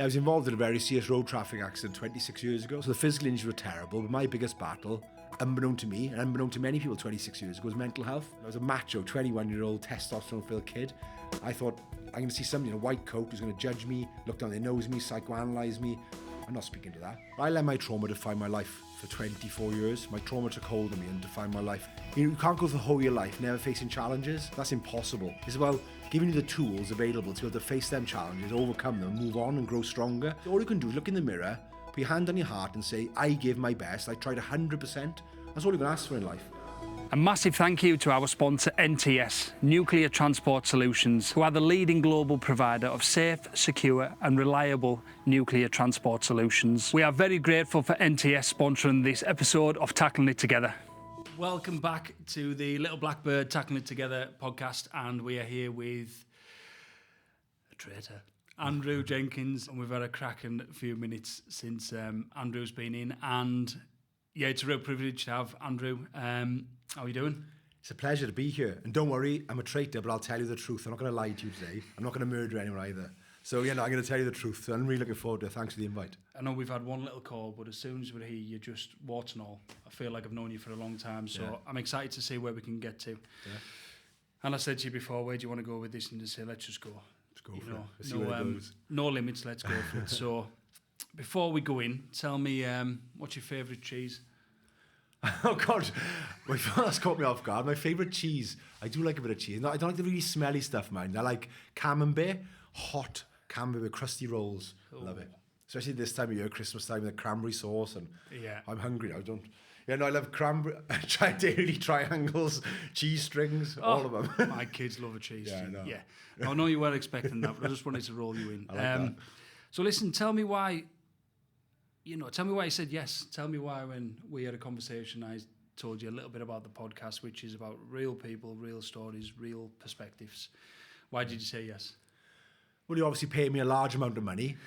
I was involved in a very serious road traffic accident 26 years ago. So the physical injuries were terrible, but my biggest battle, unbeknown to me, and unbeknown to many people 26 years ago, was mental health. I was a macho, 21-year-old, testosterone-filled kid. I thought, I'm going to see somebody in a white coat who's going to judge me, look down their nose at me, psychoanalyse me. I'm not speaking to that. I let my trauma define my life for 24 years. My trauma took hold of me and defined my life. You can't go through the whole of your life never facing challenges. That's impossible. It's about giving you the tools available to be able to face them challenges, overcome them, move on and grow stronger. So all you can do is look in the mirror, put your hand on your heart and say, I gave my best, I tried 100%. That's all you can ask for in life. A massive thank you to our sponsor NTS, Nuclear Transport Solutions, who are the leading global provider of safe, secure and reliable nuclear transport solutions. We are very grateful for NTS sponsoring this episode of Tackling It Together. Welcome back to the Little Blackbird Tackling It Together podcast, and we are here with a traitor, Andrew Jenkins, and we've had a cracking few minutes since Andrew's been in, and yeah, it's a real privilege to have Andrew. How are you doing? It's a pleasure to be here. And don't worry, I'm a traitor, but I'll tell you the truth. I'm not going to lie to you today. I'm not going to murder anyone either. So, yeah, no, I'm going to tell you the truth. So I'm really looking forward to it. Thanks for the invite. I know we've had one little call, but as soon as we're here, you're just warts and all. I feel like I've known you for a long time, so yeah. I'm excited to see where we can get to. Yeah. And I said to you before, where do you want to go with this? And you say, let's just go. Let's go for it. Let's see where it goes. No limits, let's go for it. So before we go in, tell me, what's your favourite cheese? Oh God, that's caught me off guard. My favourite cheese, I do like a bit of cheese. No, I don't like the really smelly stuff, man. I like camembert, hot camembert with crusty rolls. Ooh. Love it. Especially this time of year, Christmas time, with the cranberry sauce. And yeah, I'm hungry now. I love cranberry, daily triangles, cheese strings, all of them. My kids love a cheese string. Yeah. I know you weren't expecting that, but I just wanted to roll you in. I like that. So listen, tell me why you said yes. Tell me why when we had a conversation, I told you a little bit about the podcast, which is about real people, real stories, real perspectives. Why did you say yes? Well, you obviously pay me a large amount of money.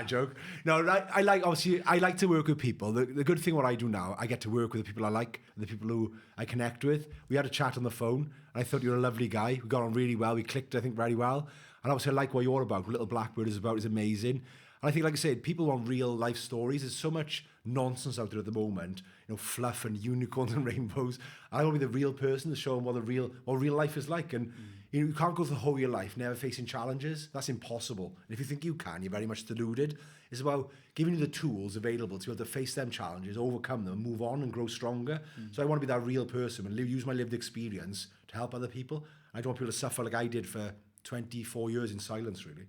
Joke. No, I like to work with people. The good thing what I do now, I get to work with the people I like, the people who I connect with. We had a chat on the phone, and I thought you were a lovely guy. We got on really well. We clicked, I think, very well. And obviously I like what you're about. What Little Blackbird is about is amazing. And I think, like I said, people want real life stories. There's so much nonsense out there at the moment, fluff and unicorns and rainbows. I want to be the real person to show them what real life is like. And you can't go through the whole of your life never facing challenges. That's impossible. And if you think you can, you're very much deluded. It's about giving you the tools available to be able to face them challenges, overcome them, move on and grow stronger. So I want to be that real person and use my lived experience to help other people. I don't want people to suffer like I did for 24 years in silence, really.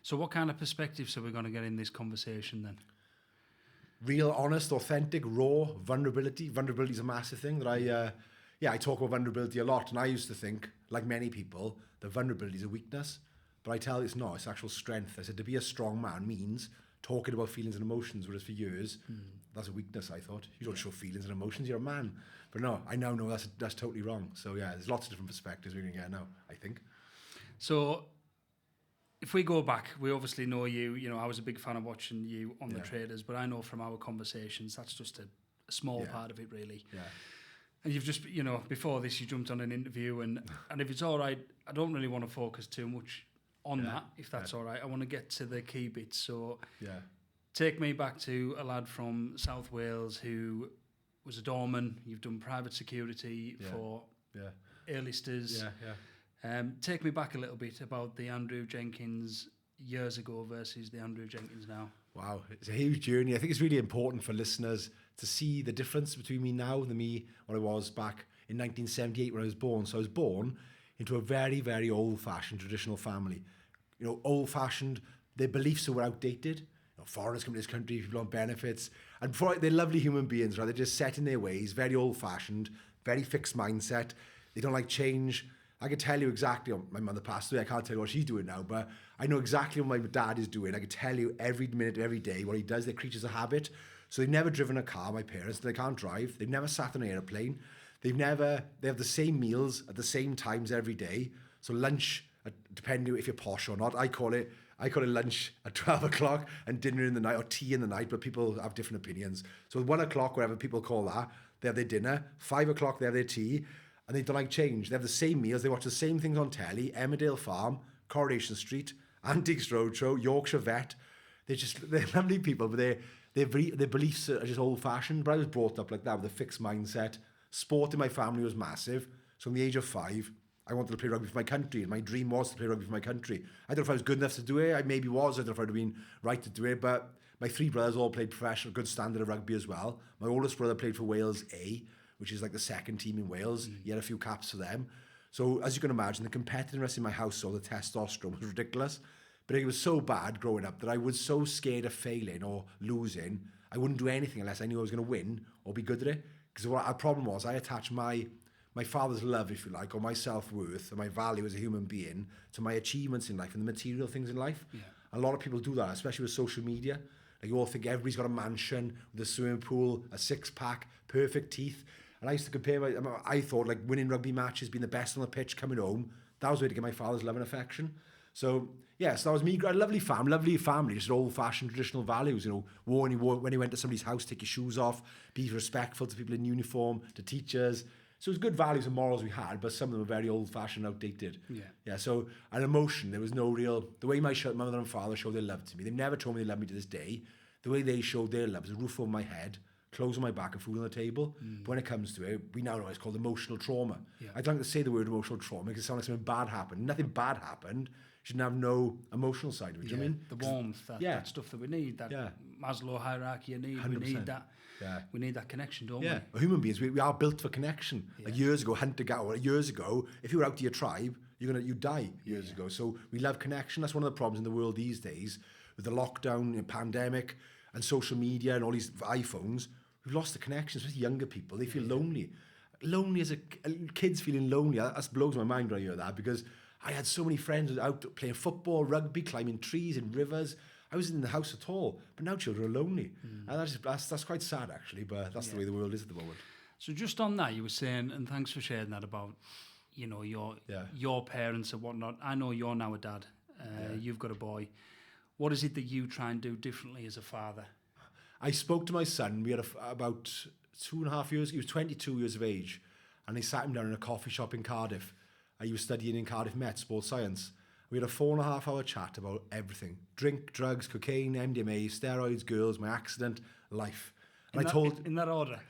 So what kind of perspectives are we going to get in this conversation then? Real, honest, authentic, raw vulnerability. Vulnerability is a massive thing that I talk about vulnerability a lot. And I used to think, like many people, that vulnerability is a weakness. But I tell you it's not, it's actual strength. I said to be a strong man means talking about feelings and emotions, whereas for years, that's a weakness, I thought. You don't show feelings and emotions, you're a man. But no, I now know that's totally wrong. So yeah, there's lots of different perspectives we're going to get now, I think. So if we go back, we obviously know you. I was a big fan of watching you on the Traitors, but I know from our conversations that's just a small part of it, really. Yeah. And you've just, before this, you jumped on an interview, and if it's all right, I don't really want to focus too much on that, if that's all right. I want to get to the key bits. So take me back to a lad from South Wales who was a doorman. You've done private security for A-listers. Take me back a little bit about the Andrew Jenkins years ago versus the Andrew Jenkins now. Wow, it's a huge journey. I think it's really important for listeners to see the difference between me now and me what I was back in 1978 when I was born. So I was born into a very, very old-fashioned traditional family. Old-fashioned, their beliefs were outdated. Foreigners come to this country, people on benefits. And before, they're lovely human beings, right? They're just set in their ways, very old-fashioned, very fixed mindset. They don't like change. I can tell you exactly, my mother passed away, I can't tell you what she's doing now, but I know exactly what my dad is doing. I can tell you every minute of every day what he does. They're creatures of habit. So they've never driven a car, my parents. They can't drive. They've never sat on an aeroplane. They have the same meals at the same times every day. So lunch, depending if you're posh or not, I call it lunch at 12 o'clock and dinner in the night, or tea in the night, but people have different opinions. So at 1 o'clock, whatever people call that, they have their dinner. 5 o'clock, they have their tea. And they don't like change. They have the same meals. They watch the same things on telly. Emmerdale Farm, Coronation Street, Antiques Roadshow, Yorkshire Vet. They're lovely people, but their beliefs are just old-fashioned. But I was brought up like that with a fixed mindset. Sport in my family was massive. So from the age of 5, I wanted to play rugby for my country, and my dream was to play rugby for my country. I don't know if I was good enough to do it. I maybe was. I don't know if I'd have been right to do it, but my 3 brothers all played professional, good standard of rugby as well. My oldest brother played for Wales A, which is like the second team in Wales. He had a few caps for them. So as you can imagine, the competitiveness in my household, the testosterone was ridiculous. But it was so bad growing up that I was so scared of failing or losing, I wouldn't do anything unless I knew I was going to win or be good at it. Because what our problem was, I attached my father's love, if you like, or my self-worth and my value as a human being to my achievements in life and the material things in life. Yeah. A lot of people do that, especially with social media. Like, you all think everybody's got a mansion with a swimming pool, a 6-pack, perfect teeth. And I used to compare I thought like winning rugby matches, being the best on the pitch, coming home, that was the way to get my father's love and affection. So, yes, that was me. A lovely family, just old-fashioned traditional values, you know, when you went to somebody's house, take your shoes off, be respectful to people in uniform, to teachers. So it was good values and morals we had, but some of them were very old-fashioned, outdated. Yeah. So an emotion, there was no real... The way my mother and father showed their love to me, they've never told me they love me to this day. The way they showed their love is a roof over my head, clothes on my back, and food on the table. But when it comes to it, we now know it's called emotional trauma. Yeah. I don't like to say the word emotional trauma because it sounds like something bad happened. Nothing bad happened. Shouldn't have no emotional side of it. Do you know what I mean? The warmth, that stuff that we need, that Maslow hierarchy you need. 100%. We need that. Yeah. We need that connection, don't we? Well, human beings, we are built for connection. Yeah. Like years ago, years ago, if you were out to your tribe, you'd die years ago. So we love connection. That's one of the problems in the world these days with the lockdown, the pandemic, and social media and all these iPhones. We've lost the connection, especially younger people. They feel lonely. Lonely as kids feeling lonely. That blows my mind when I hear that, because I had so many friends out playing football, rugby, climbing trees in rivers. I wasn't in the house at all. But now children are lonely. And that's quite sad, actually, but that's the way the world is at the moment. So just on that, you were saying, and thanks for sharing that about, you know, your parents and whatnot. I know you're now a dad. You've got a boy. What is it that you try and do differently as a father? I spoke to my son. We had about 2.5 years. He was 22 years of age. And they sat him down in a coffee shop in Cardiff. He was studying in Cardiff Met, sports science. We had a 4.5-hour chat about everything. Drink, drugs, cocaine, MDMA, steroids, girls, my accident, life. And in that order?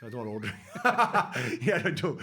I don't want to order. Yeah, I don't.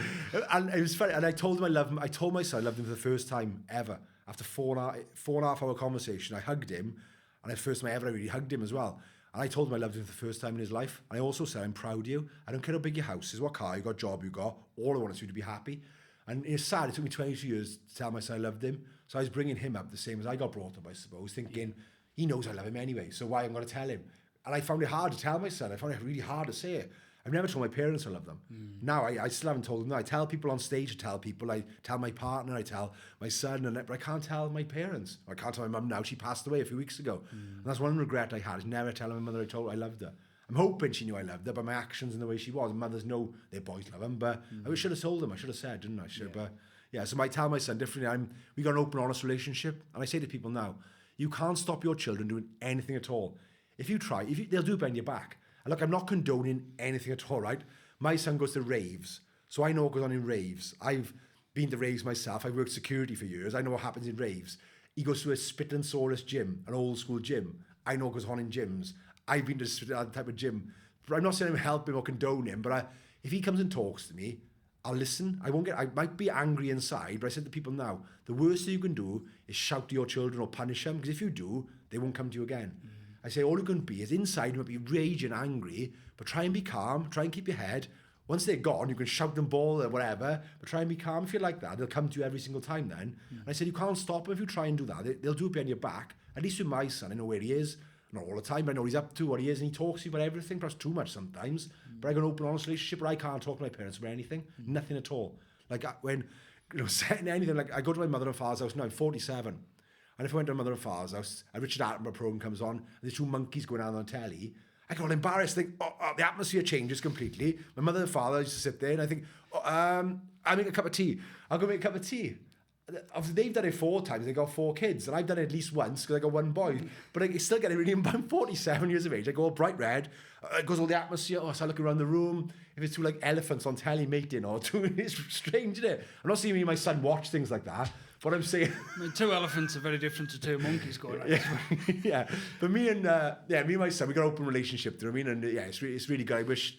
And it was funny. And I told him I loved him. I told my son I loved him for the first time ever. After 4.5-hour conversation, I hugged him. And the first time I ever really hugged him as well. And I told him I loved him for the first time in his life. And I also said, I'm proud of you. I don't care how big your house is, what car you got, job you got. All I want is you to be happy. And it's sad, it took me 22 years to tell my son I loved him. So I was bringing him up the same as I got brought up, I suppose, thinking, he knows I love him anyway, so why am I going to tell him? And I found it hard to tell my son. I found it really hard to say it. I've never told my parents I love them. Now, I still haven't told them. No, I tell people on stage, I tell my partner, I tell my son, but I can't tell my parents. I can't tell my mum now. She passed away a few weeks ago. And that's one regret I had, is never telling my mother I told her I loved her. I'm hoping she knew I loved her by my actions and the way she was. Mothers know their boys love them, but I should have told them. I should have said, didn't I? But yeah, so I tell my son differently. We got an open, honest relationship. And I say to people now, you can't stop your children doing anything at all. If you try, they'll do it behind your back. And look, I'm not condoning anything at all, right? My son goes to raves, so I know what goes on in raves. I've been to raves myself. I've worked security for years. I know what happens in raves. He goes to a spit and sawdust gym, an old school gym. I know what goes on in gyms. I've been to that type of gym. But I'm not saying I'm helping or condone him, but if he comes and talks to me, I'll listen. I might be angry inside, but I said to people now, the worst thing you can do is shout to your children or punish them, because if you do, they won't come to you again. I say all you can be is inside, you might be raging angry, but try and be calm, try and keep your head. Once they're gone, you can shout them ball or whatever, but try and be calm. If you're like that, they'll come to you every single time then. And I said, you can't stop them if you try and do that. They'll do it behind your back. At least with my son, I know where he is. Not all the time, but I know he's up to, what he is, and he talks to you about everything, perhaps too much sometimes. But I got an open, honest relationship where I can't talk to my parents about anything, nothing at all. Like when, setting anything, like I go to my mother and father's house now, I'm 47. And if I went to my mother and father's house, a Richard Attenborough program comes on, and there's 2 monkeys going on telly, I get all embarrassed, think, the atmosphere changes completely. My mother and father used to sit there, and I think, I'll make a cup of tea. I'll go make a cup of tea. They've done it 4 times, they got 4 kids, and I've done it at least once because I got 1 boy. But I still get it really, I'm 47 years of age, I go all bright red, it goes all the atmosphere, so I look around the room, if it's 2 like elephants on telly mating or 2, it's strange, isn't it? I'm not seeing me and my son watch things like that, what I'm saying... I mean, 2 elephants are very different to 2 monkeys going on. Yeah. But me and my son, we got an open relationship, do you know what I mean? And yeah, it's really good. I wish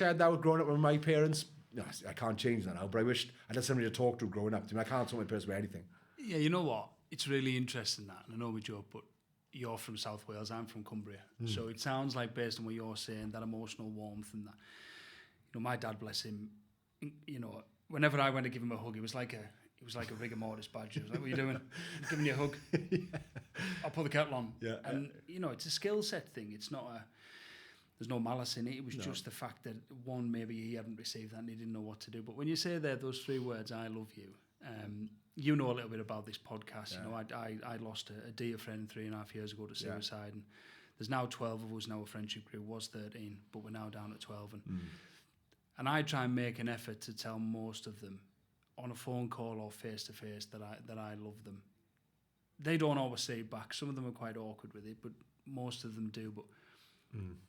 I had that growing up with my parents. No, I can't change that now, but I wished I had somebody to talk to growing up. I can't talk to my parents about anything. Yeah, you know what? It's really interesting that, and I know we joke, but you're from South Wales, I'm from Cumbria. So it sounds like, based on what you're saying, that emotional warmth and that. You know, my dad, bless him, you know, whenever I went to give him a hug, it was like a rigor mortis badge. He was like, "What are you doing? I'm giving you a hug." I'll put the kettle on. Yeah, and you know, it's a skill set thing. It's not there's no malice in it. It was just the fact that, one, maybe he hadn't received that and he didn't know what to do. But when you say there those 3 words, "I love you," you know a little bit about this podcast. You know, I lost a dear friend 3.5 years ago to suicide, and there's now 12 of us. Now a friendship group was 13, but we're now down at 12. And I try and make an effort to tell most of them on a phone call or face to face that I love them. They don't always say it back. Some of them are quite awkward with it, but most of them do. But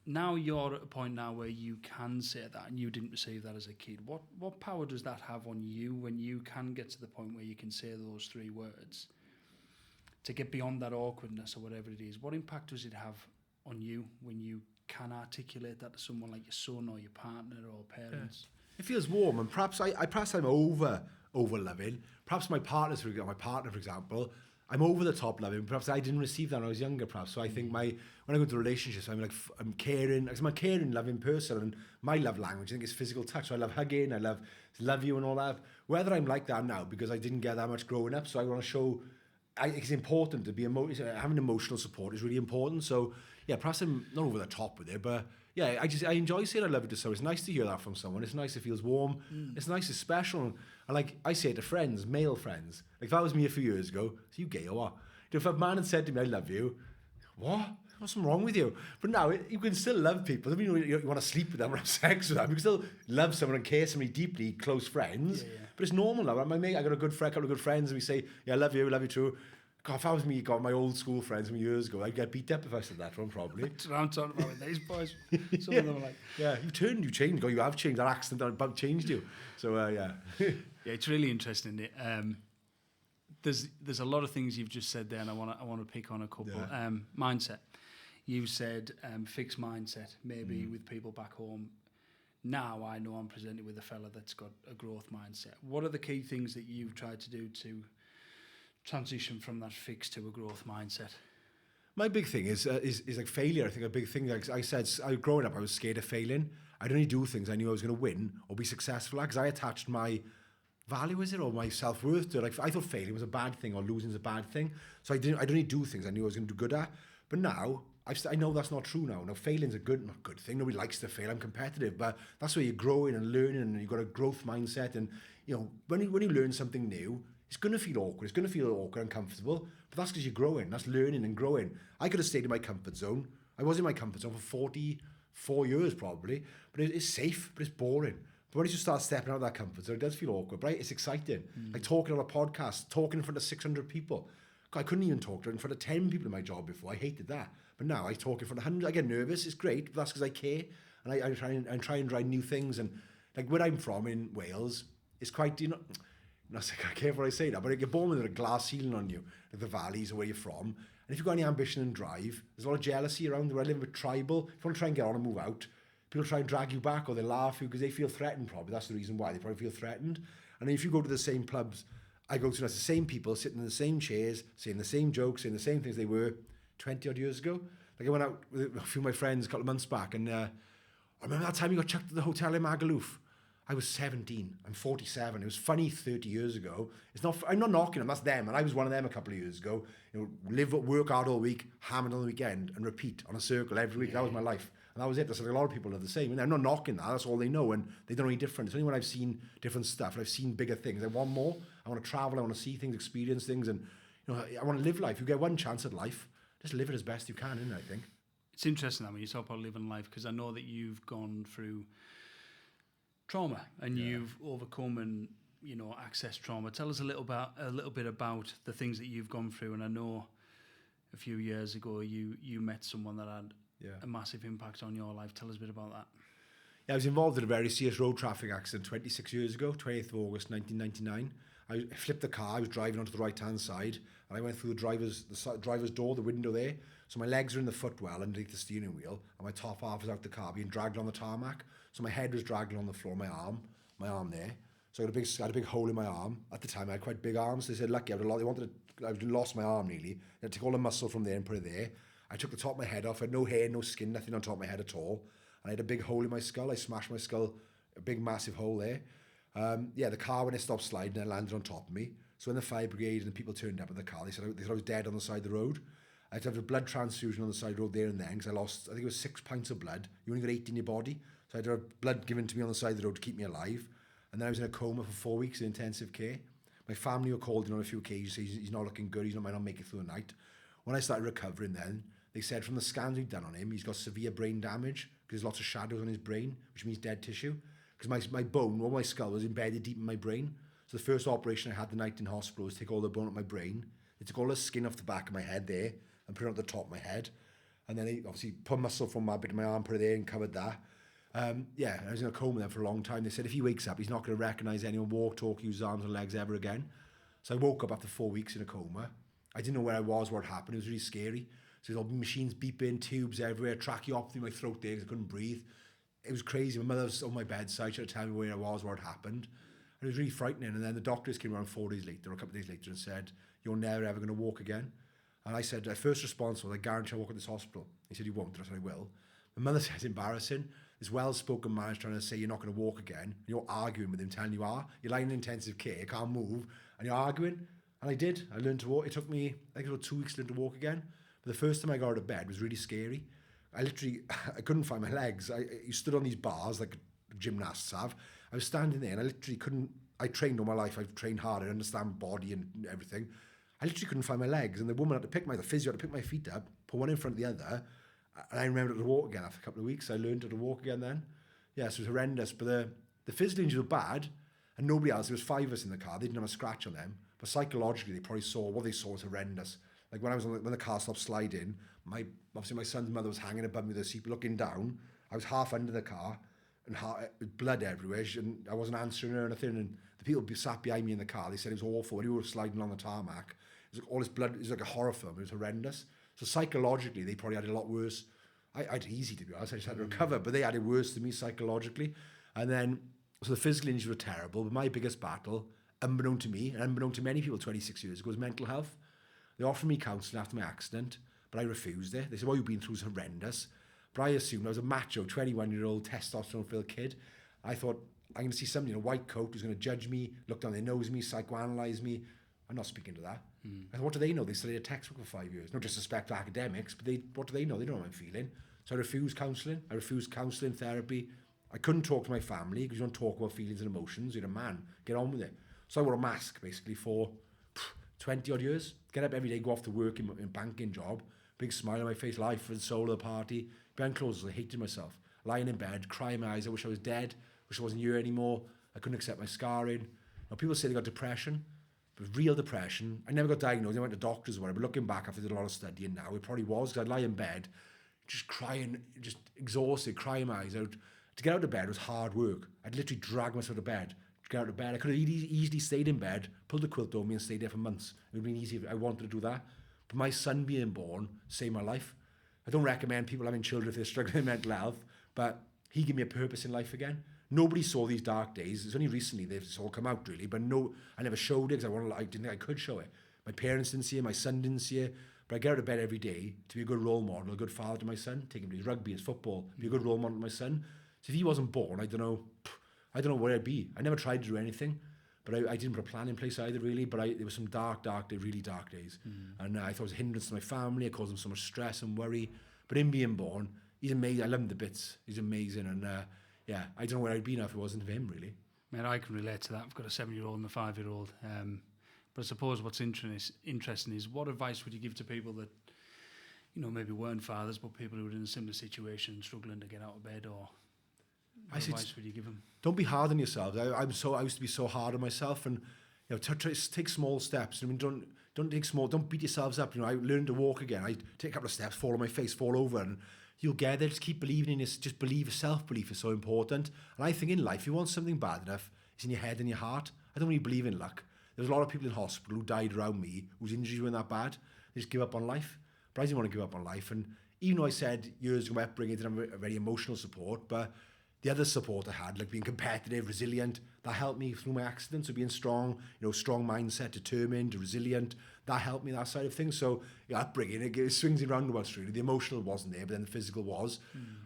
now you're at a point now where you can say that, and you didn't receive that as a kid. What power does that have on you when you can get to the point where you can say those 3 words to get beyond that awkwardness or whatever it is? What impact does it have on you when you can articulate that to someone like your son or your partner or parents? It feels warm, and perhaps I'm over loving. Perhaps my partner, for example, I'm over the top loving. Perhaps I didn't receive that when I was younger. Perhaps so. I think when I go into relationships, I'm caring. Because I'm a caring, loving person, and my love language, I think, is physical touch. So I love hugging, I love you, and all that. Whether I'm like that now because I didn't get that much growing up, so I want to show. It's important to be having emotional support is really important. So yeah, perhaps I'm not over the top with it, but yeah, I enjoy saying I love you to someone. It's nice to hear that from someone. It's nice. It feels warm. It's nice. It's special. And I say it to friends, male friends. Like, if that was me a few years ago, so you gay or what? If a man had said to me, "I love you," what? What's wrong with you? But now you can still love people. I mean, you want to sleep with them or have sex with them. You can still love someone and care somebody deeply, close friends. Yeah. But it's normal now. My mate, I got a couple of good friends, and we say, "Yeah, I love you too." God, if that was me, got my old school friends from years ago, I'd get beat up if I said that one, probably. That's what I'm talking about with these boys. Some of them are like... Yeah, you changed. God, you have changed. That accident about changed you. So, yeah. Yeah, it's really interesting. There's a lot of things you've just said there, and I want to pick on a couple. Yeah. Mindset. You said fixed mindset, maybe with people back home. Now I know I'm presented with a fella that's got a growth mindset. What are the key things that you've tried to do to transition from that fixed to a growth mindset? My big thing is like failure. I think a big thing, like I said, growing up, I was scared of failing. I'd only do things I knew I was going to win or be successful at, because I attached my value, or my self-worth to it. Like, I thought failing was a bad thing or losing is a bad thing. So I'd only do things I knew I was going to do good at. But now, I know that's not true now. Now, failing's not a good thing. Nobody likes to fail. I'm competitive, but that's where you're growing and learning, and you've got a growth mindset. And, you know, when you learn something new, it's going to feel awkward. It's going to feel awkward and uncomfortable, but that's because you're growing. That's learning and growing. I could have stayed in my comfort zone. I was in my comfort zone for 44 years probably, but it's safe, but it's boring. But once you start stepping out of that comfort zone, it does feel awkward, but it's exciting. Like talking on a podcast, talking in front of 600 people. God, I couldn't even talk in front of 10 people in my job before. I hated that. But now I talk in front of 100. I get nervous. It's great, but that's because I care. And I try and try new things. And like where I'm from in Wales, it's quite, I care what I say now, but you're born with a glass ceiling on you, like the valleys or where you're from. And if you've got any ambition and drive, there's a lot of jealousy around where I live, a bit tribal. If you want to try and get on and move out, people try and drag you back, or they laugh at you because they feel threatened probably. That's the reason why. They probably feel threatened. And if you go to the same clubs I go to, that's the same people sitting in the same chairs, saying the same jokes, saying the same things they were 20 odd years ago. Like I went out with a few of my friends a couple of months back, and I remember that time you got chucked to the hotel in Magaluf. I was 17. I'm 47. It was funny 30 years ago. I'm not knocking them. That's them. And I was one of them a couple of years ago. Work hard all week, hammered on the weekend, and repeat on a circle every week. Yeah. That was my life. And that was it. That's like a lot of people are the same. And I'm not knocking that. That's all they know. And they don't know any different. It's only when I've seen different stuff and I've seen bigger things. I want more. I want to travel. I want to see things, experience things. And I want to live life. You get one chance at life. Just live it as best you can, isn't it, I think? It's interesting that when you talk about living life, because I know that you've gone through trauma and you've overcome and accessed trauma. Tell us a little bit about the things that you've gone through. And I know a few years ago you met someone that had a massive impact on your life. Tell us a bit about that. Yeah, I was involved in a very serious road traffic accident 26 years ago, 20th of August 1999. I flipped the car. I was driving onto the right-hand side, and I went through the driver's door, the window there. So my legs are in the footwell underneath the steering wheel, and my top half is out the car, being dragged on the tarmac. So my head was dragged on the floor, my arm there. So I had a big hole in my arm. At the time, I had quite big arms. They said, lucky, I'd lost my arm nearly. They took all the muscle from there and put it there. I took the top of my head off. I had no hair, no skin, nothing on top of my head at all. And I had a big hole in my skull. I smashed my skull, a big, massive hole there. The car, when it stopped sliding, it landed on top of me. So when the fire brigade and the people turned up at the car, they said I was dead on the side of the road. I had to have a blood transfusion on the side of the road there and then, because I lost, I think it was 6 pints of blood. You only got 8 in your body. So I had to have blood given to me on the side of the road to keep me alive. And then I was in a coma for 4 weeks in intensive care. My family were called in on a few occasions, he's not looking good, might not make it through the night. When I started recovering then, they said from the scans we'd done on him, he's got severe brain damage, because there's lots of shadows on his brain, which means dead tissue. Because my bone, all my skull was embedded deep in my brain. So the first operation I had the night in hospital was take all the bone out of my brain. They took all the skin off the back of my head there and put it on the top of my head. And then they obviously put muscle from my bit of my arm, put it there and covered that. I was in a coma then for a long time. They said if he wakes up, he's not going to recognise anyone, walk, talk, use his arms and legs ever again. So I woke up after 4 weeks in a coma. I didn't know where I was, what happened. It was really scary. So there's all machines beeping, tubes everywhere, tracheotomy in my throat there because I couldn't breathe. It was crazy. My mother was on my bedside, she had to tell me where I was, what had happened. And it was really frightening. And then the doctors came around 4 days later, or a couple of days later, and said, you're never ever going to walk again. And I said, their first response was, I guarantee I'll walk at this hospital. He said, you won't. I said, I will. My mother said, it's embarrassing. This well-spoken man is trying to say you're not going to walk again. And you're arguing with him, telling you are. You're lying in intensive care, you can't move, and you're arguing. And I did. I learned to walk. It took me, I think it was 2 weeks to learn to walk again. But the first time I got out of bed was really scary. I couldn't find my legs. You stood on these bars like gymnasts have. I was standing there and I literally couldn't, I trained all my life. I've trained hard. I understand body and everything. I literally couldn't find my legs. And the woman had to the physio had to pick my feet up, put one in front of the other. And I remembered how to walk again after a couple of weeks. I learned how to walk again then. Yeah, so it was horrendous. But the physical injuries were bad. And nobody else, there was 5 of us in the car. They didn't have a scratch on them. But psychologically, they probably saw, what they saw was horrendous. Like when the car stopped sliding, obviously my son's mother was hanging above me with the seat, looking down. I was half under the car, and with blood everywhere. And I wasn't answering her or anything. And the people sat behind me in the car, they said it was awful. When we were sliding along the tarmac, it was like all this blood. It was like a horror film. It was horrendous. So psychologically, they probably had it a lot worse. I had it easy, to be honest. I just had to recover, but they had it worse than me psychologically. And then, so the physical injuries were terrible. But my biggest battle, unbeknown to me, and unbeknown to many people 26 years ago, was mental health. They offered me counselling after my accident, but I refused it. They said, what you've been through is horrendous. But I assumed I was a macho, 21-year-old, testosterone-filled kid. I thought, I'm going to see somebody in a white coat who's going to judge me, look down their nose at me, psychoanalyse me. I'm not speaking to that. I thought, what do they know? They studied a textbook for 5 years. No disrespect to academics, but what do they know? They don't know what I'm feeling. So I refused counselling. I refused counselling, therapy. I couldn't talk to my family because you don't talk about feelings and emotions. You're a man. Get on with it. So I wore a mask, basically, for 20 odd years. Get up every day, go off to work in a banking job, big smile on my face, life for the soul of the party. Behind closed doors, I hated myself. Lying in bed, crying my eyes, I wish I was dead, wish I wasn't here anymore. I couldn't accept my scarring. Now, people say they got depression, but real depression, I never got diagnosed, I went to doctors or whatever, but looking back after I did a lot of studying now, it probably was, because I'd lie in bed, just crying, just exhausted, crying my eyes out. To get out of bed was hard work. I'd literally drag myself out of bed. Get out of bed. I could have easily stayed in bed, pulled the quilt over me and stayed there for months. It would have been easy if I wanted to do that. But my son being born saved my life. I don't recommend people having children if they're struggling with mental health, but he gave me a purpose in life again. Nobody saw these dark days. It's only recently they've all come out, really. But no, I never showed it because I didn't think I could show it. My parents didn't see it. My son didn't see it. But I get out of bed every day to be a good role model, a good father to my son, take him to his rugby, his football, be a good role model to my son. So if he wasn't born, I don't know where I'd be. I never tried to do anything, but I didn't put a plan in place either, really. But there were some dark days, really dark days. And I thought it was a hindrance to my family. It caused them so much stress and worry. But him being born, he's amazing. I love him to bits. He's amazing. And I don't know where I'd be now if it wasn't for him, really. Man, I can relate to that. I've got a 7-year-old and a 5-year-old. But I suppose what's interesting is, what advice would you give to people that, maybe weren't fathers, but people who were in a similar situation, struggling to get out of bed, or what advice would you give them? Don't be hard on yourselves. I used to be so hard on myself, and take small steps. I mean, don't beat yourselves up. I learned to walk again. I take a couple of steps, fall on my face, fall over, and you'll get there. Just keep believing in this. Just believe. Self-belief is so important. And I think in life, if you want something bad enough, it's in your head and your heart. I don't really believe in luck. There's a lot of people in hospital who died around me whose injuries weren't that bad. They just give up on life. But I didn't want to give up on life. And even though I said years ago my upbringing didn't have a very emotional support, but the other support I had, like being competitive, resilient, that helped me through my accidents. So being strong, strong mindset, determined, resilient, that helped me, that side of things. So upbringing, it swings in roundabouts really. The emotional wasn't there, but then the physical was.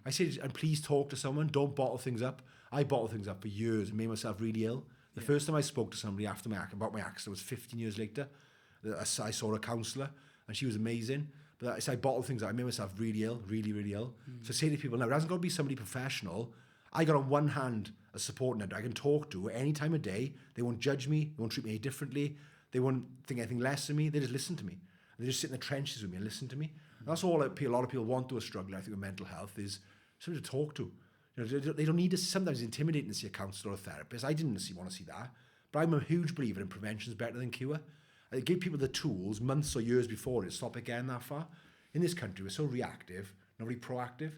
I said, and please talk to someone, don't bottle things up. I bottled things up for years and made myself really ill. The first time I spoke to somebody about my accident was 15 years later. I saw a counsellor and she was amazing. But I bottled things up. I made myself really ill, really, really ill. So I say to people now, it hasn't got to be somebody professional. I got on one hand a support network I can talk to any time of day. They won't judge me. They won't treat me any differently. They won't think anything less of me. They just listen to me. They just sit in the trenches with me and listen to me. And that's all a lot of people want to a struggle, I think, with mental health is somebody to talk to. They don't need to. Sometimes it's intimidating to see a counsellor or a therapist. I didn't want to see that. But I'm a huge believer in prevention is better than cure. I give people the tools months or years before to stop it getting that far. In this country, we're so reactive, not really proactive.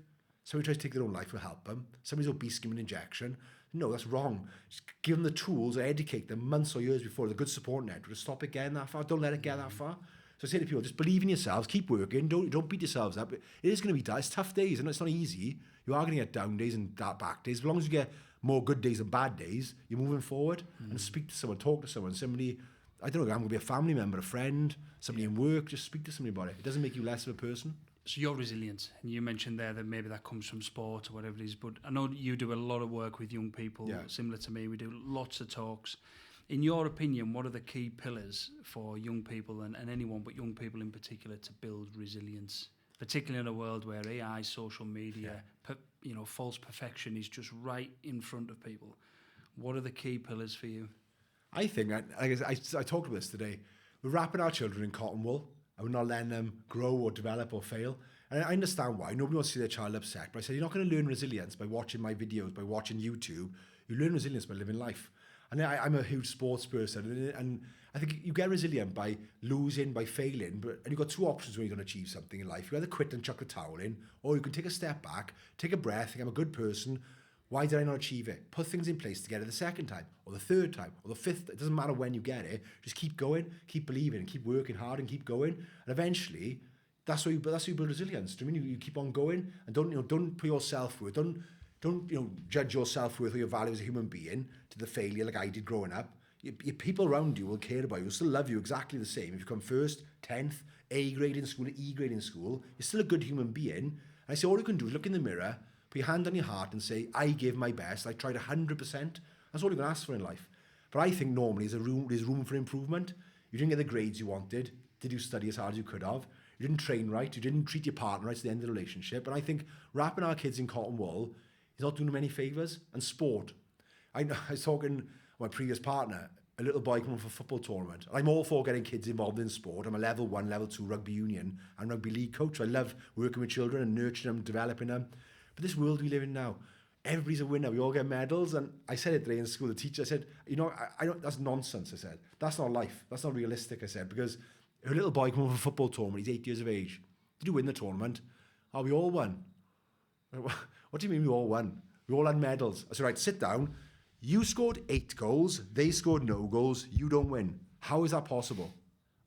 Somebody tries to take their own life, we'll help them. Somebody's obese, give them an injection. No, that's wrong. Just give them the tools, educate them months or years before, the good support network to stop it getting that far. Don't let it get that far. So I say to people, just believe in yourselves, keep working, don't beat yourselves up. It is going to be it's tough days, and it's not easy. You are going to get down days and back days. As long as you get more good days than bad days, you're moving forward. And speak to someone, talk to someone, somebody, I don't know, I'm going to be a family member, a friend, somebody in work, just speak to somebody about it. It doesn't make you less of a person. So you're resilient, and you mentioned there that maybe that comes from sport or whatever it is, but I know you do a lot of work with young people, similar to me. We do lots of talks. In your opinion, what are the key pillars for young people and anyone, but young people in particular, to build resilience, particularly in a world where AI, social media, false perfection is just right in front of people? What are the key pillars for you? I think, I talked about this today, we're wrapping our children in cotton wool. And we're not letting them grow or develop or fail. And I understand why. Nobody wants to see their child upset. But I said, you're not going to learn resilience by watching my videos, by watching YouTube. You learn resilience by living life. And I'm a huge sports person. And I think you get resilient by losing, by failing. And you've got two options when you're going to achieve something in life. You either quit and chuck the towel in, or you can take a step back, take a breath, think I'm a good person. Why did I not achieve it? Put things in place to get it the second time, or the third time, or the fifth. It doesn't matter when you get it. Just keep going, keep believing, keep working hard, and keep going. And eventually, that's how you build resilience. Do you mean you keep on going and don't put your self-worth, don't judge your self-worth or your value as a human being to the failure like I did growing up. Your people around you will care about you. Will still love you exactly the same. If you come first, 10th, A grade in school, E grade in school, you're still a good human being. And I say all you can do is look in the mirror. Put your hand on your heart and say, I gave my best. I tried 100%. That's all you can ask for in life. But I think normally there's room for improvement. You didn't get the grades you wanted. Did you study as hard as you could have? You didn't train right. You didn't treat your partner right to the end of the relationship. And I think wrapping our kids in cotton wool is not doing them any favours. And sport. I was talking to my previous partner, a little boy coming for a football tournament. I'm all for getting kids involved in sport. I'm a level 1, level 2 rugby union and rugby league coach. I love working with children and nurturing them, developing them. But this world we live in now, everybody's a winner. We all get medals. And I said it today in school, the teacher, I said, I don't, that's nonsense, I said. That's not life. That's not realistic, I said. Because a little boy coming from a football tournament, he's 8 years of age. Did you win the tournament? Oh, we all won. What do you mean we all won? We all had medals. I said, right, sit down. You scored 8 goals. They scored no goals. You don't win. How is that possible?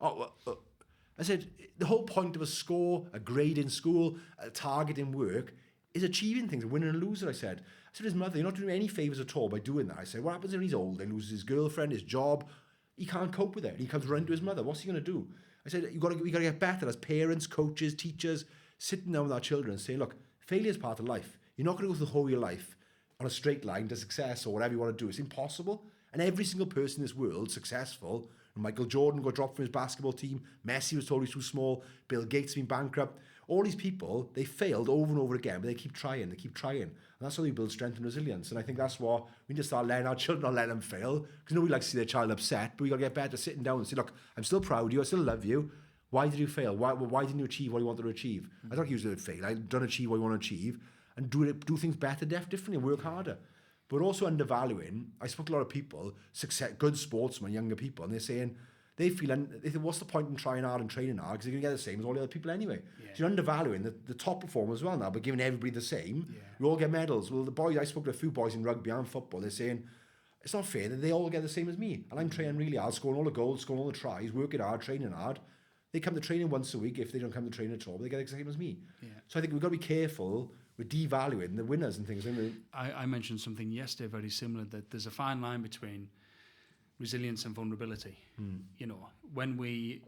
I said, the whole point of a score, a grade in school, a target in work, is achieving things, winning and losing, I said. I said to his mother, you're not doing any favours at all by doing that. I said, what happens when he's old and loses his girlfriend, his job? He can't cope with it. And he comes running to his mother. What's he going to do? I said, we got to get better as parents, coaches, teachers, sitting down with our children and saying, look, failure is part of life. You're not going to go through the whole of your life on a straight line to success or whatever you want to do. It's impossible. And every single person in this world, successful, Michael Jordan got dropped from his basketball team, Messi was told he's too small, Bill Gates been bankrupt. All these people, they failed over and over again, but they keep trying. And that's how you build strength and resilience. And I think that's what we need to start letting our children, not letting them fail. Because nobody likes to see their child upset, but we got to get better at sitting down and say, look, I'm still proud of you, I still love you. Why did you fail? Why didn't you achieve what you wanted to achieve? I don't use the fail. I don't achieve what you want to achieve. And do things better, differently, and work harder. But also undervaluing, I spoke to a lot of people, good sportsmen, younger people, and they're saying, they think, what's the point in trying hard and training hard? Because they're going to get the same as all the other people anyway. Yeah. So you're undervaluing the top performers as well now, but giving everybody the same. Yeah. We all get medals. Well, I spoke to a few boys in rugby and football. They're saying, it's not fair that they all get the same as me. And I'm training really hard, scoring all the goals, scoring all the tries, working hard, training hard. They come to training once a week. If they don't come to training at all, they get the same as me. Yeah. So I think we've got to be careful with devaluing the winners and things. I mentioned something yesterday very similar, that there's a fine line between resilience and vulnerability. You know,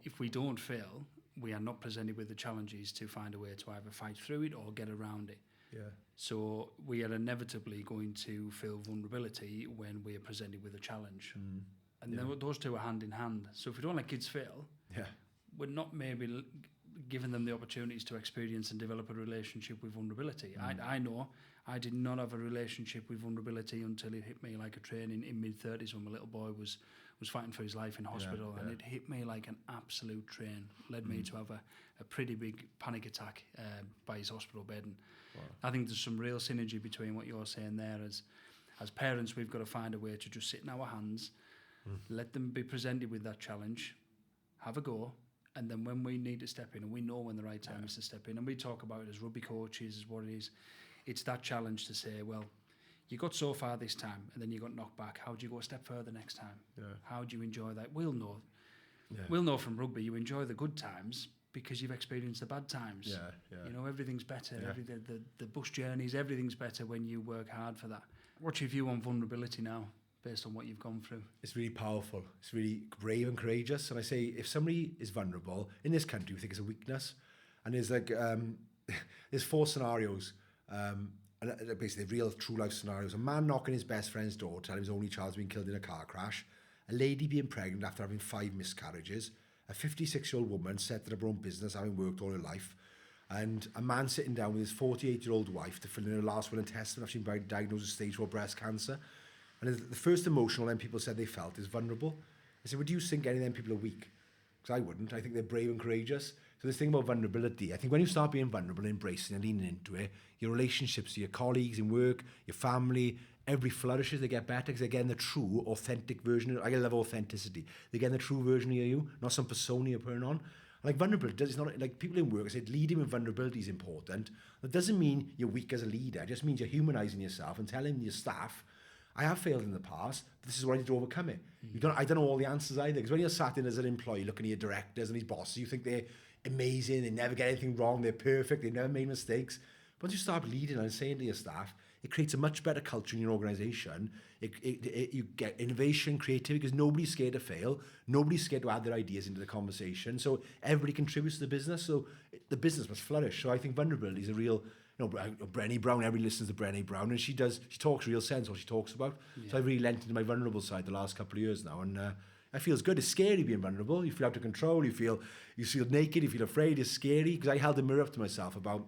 if we don't fail, we are not presented with the challenges to find a way to either fight through it or get around it. Yeah. So we are inevitably going to feel vulnerability when we are presented with a challenge. And those two are hand in hand. So if we don't let kids fail, we're not maybe giving them the opportunities to experience and develop a relationship with vulnerability. I know I did not have a relationship with vulnerability until it hit me like a train in mid-30s when my little boy was fighting for his life in hospital, and it hit me like an absolute train. Led me to have a pretty big panic attack by his hospital bed. And I think there's some real synergy between what you're saying there. As parents, we've got to find a way to just sit in our hands, let them be presented with that challenge, have a go, and then when we need to step in, and we know when the right time is to step in, and we talk about it as rugby coaches, as what it is, it's that challenge to say, well, you got so far this time, and then you got knocked back. How do you go a step further next time? How do you enjoy that? We'll know. We'll know from rugby you enjoy the good times because you've experienced the bad times. You know, everything's better. The bus journeys, everything's better when you work hard for that. What's your view on vulnerability now, based on what you've gone through? It's really powerful. It's really brave and courageous. And I say, if somebody is vulnerable, in this country, we think it's a weakness. And there's like, there's 4 scenarios. And basically real true life scenarios. A man knocking his best friend's door, telling his only child's been killed in a car crash. A lady being pregnant after having 5 miscarriages. A 56-year-old woman setting up her own business, having worked all her life. And a man sitting down with his 48-year-old wife to fill in her last will and testament after she'd been diagnosed with stage 4 breast cancer. And the first emotional then people said they felt is vulnerable. I said, would you think any of them people are weak? Because I wouldn't. I think they're brave and courageous. So this thing about vulnerability, I think when you start being vulnerable and embracing and leaning into it, your relationships to your colleagues in work, your family, every flourishes, they get better because they're getting the true, authentic version. I love authenticity. They're getting the true version of you, not some persona you're putting on. Like vulnerability, it's not like people in work, I said leading with vulnerability is important. That doesn't mean you're weak as a leader. It just means you're humanizing yourself and telling your staff, I have failed in the past, but this is what I did to overcome it. I don't know all the answers either. Because when you're sat in as an employee looking at your directors and these bosses, you think they're amazing, they never get anything wrong, they're perfect, they never made mistakes. Once you start leading and saying to your staff, it creates a much better culture in your organisation. You get innovation, creativity, because nobody's scared to fail. Nobody's scared to add their ideas into the conversation. So everybody contributes to the business. So the business must flourish. So I think vulnerability is a real, Brené Brown, everybody listens to Brené Brown, and she talks real sense what she talks about. Yeah. So I've really lent into my vulnerable side the last couple of years now, and it feels good. It's scary being vulnerable. You feel out of control. You feel naked. You feel afraid. It's scary because I held a mirror up to myself about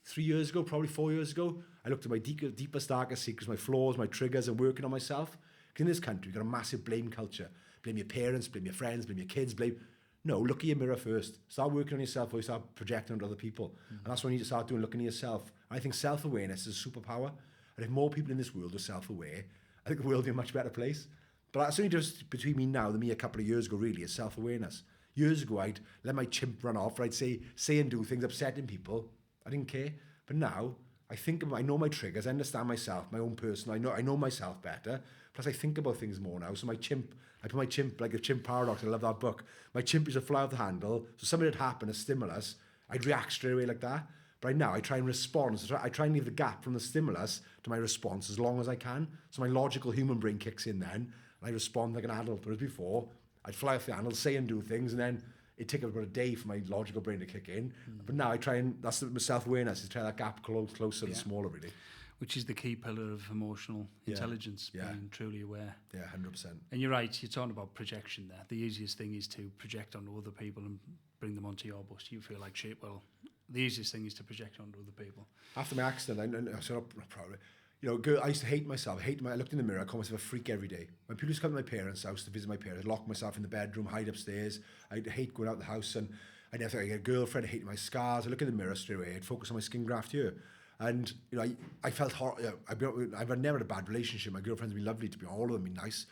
3 years ago, probably 4 years ago. I looked at my deepest, darkest secrets, my flaws, my triggers, and working on myself. Because in this country, we've got a massive blame culture. Blame your parents, blame your friends, blame your kids, No, look at your mirror first. Start working on yourself before you start projecting onto other people. And that's what you need to start doing, looking at yourself. I think self-awareness is a superpower. And if more people in this world are self-aware, I think the world would be a much better place. But that's only just between me now and me a couple of years ago, really, is self-awareness. Years ago, I'd let my chimp run off, or I'd say and do things upsetting people. I didn't care. But now, I know my triggers, I understand myself, my own person, I know myself better. Plus, I think about things more now. So I put my chimp, like the chimp paradox, I love that book. My chimp is a fly off the handle. So something had happened, a stimulus, I'd react straight away like that. But now I try and respond. So I try and leave the gap from the stimulus to my response as long as I can. So my logical human brain kicks in then, and I respond like an adult. Whereas before, I'd fly off the handle, say and do things, and then it'd take about a day for my logical brain to kick in. But now I try and, that's the self-awareness, is try that gap closer and smaller, really. Which is the key pillar of emotional intelligence, being truly aware. Yeah, 100%. And you're right, you're talking about projection there. The easiest thing is to project onto other people and bring them onto your bus. You feel like shit, well, the easiest thing is to project onto other people. After my accident, I said, not proud of it. I used to hate myself. I looked in the mirror, I called myself a freak every day. When people used to come to my parents' house to visit my parents, I'd lock myself in the bedroom, hide upstairs. I'd hate going out the house, and I'd never get a girlfriend. I hated my scars. I look in the mirror straight away. I'd focus on my skin graft here. And, I felt horrible. I've never had a bad relationship. My girlfriends have been lovely, to be all of them been nice.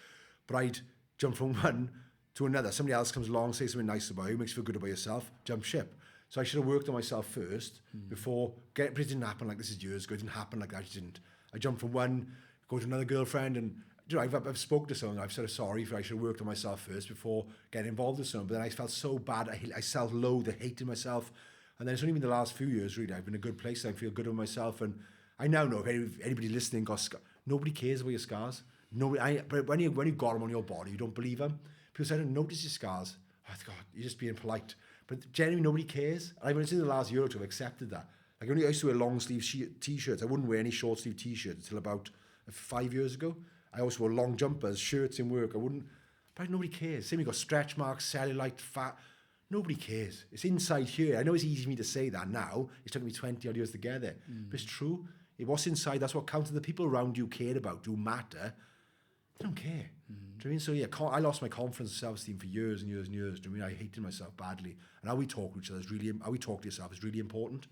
But I'd jump from one to another. Somebody else comes along, says something nice about you, makes you feel good about yourself, jump ship. So I should have worked on myself first before, but it didn't happen like this is years ago. It didn't happen like that. It didn't. I jumped from one, go to another girlfriend, and you know, I've spoken to someone, I've said sorry for I should have worked on myself first before getting involved with someone, but then I felt so bad, I self-loathed, I hated myself, and then it's only been the last few years, really, I've been in a good place, I feel good with myself, and I now know if anybody listening got scars, nobody cares about your scars. But when you got them on your body, you don't believe them. People say, I don't notice your scars. Oh, God, you're just being polite. But generally, nobody cares. And I've in the last year or two, I've accepted that. Like, I used to wear long sleeve t-shirts. I wouldn't wear any short sleeve t-shirts until about 5 years ago. I also wore long jumpers, shirts in work. But nobody cares. Same, you got stretch marks, cellulite, fat. Nobody cares. It's inside here. I know it's easy for me to say that now. It's taken me 20 odd years to get there. But it's true. What's inside, that's what counts. The people around you care about, do matter. They don't care. Do you know what I mean? So yeah, I lost my confidence and self-esteem for years and years and years. Do you know what I mean? I hated myself badly. And how we talk to each other how we talk to yourself is really important.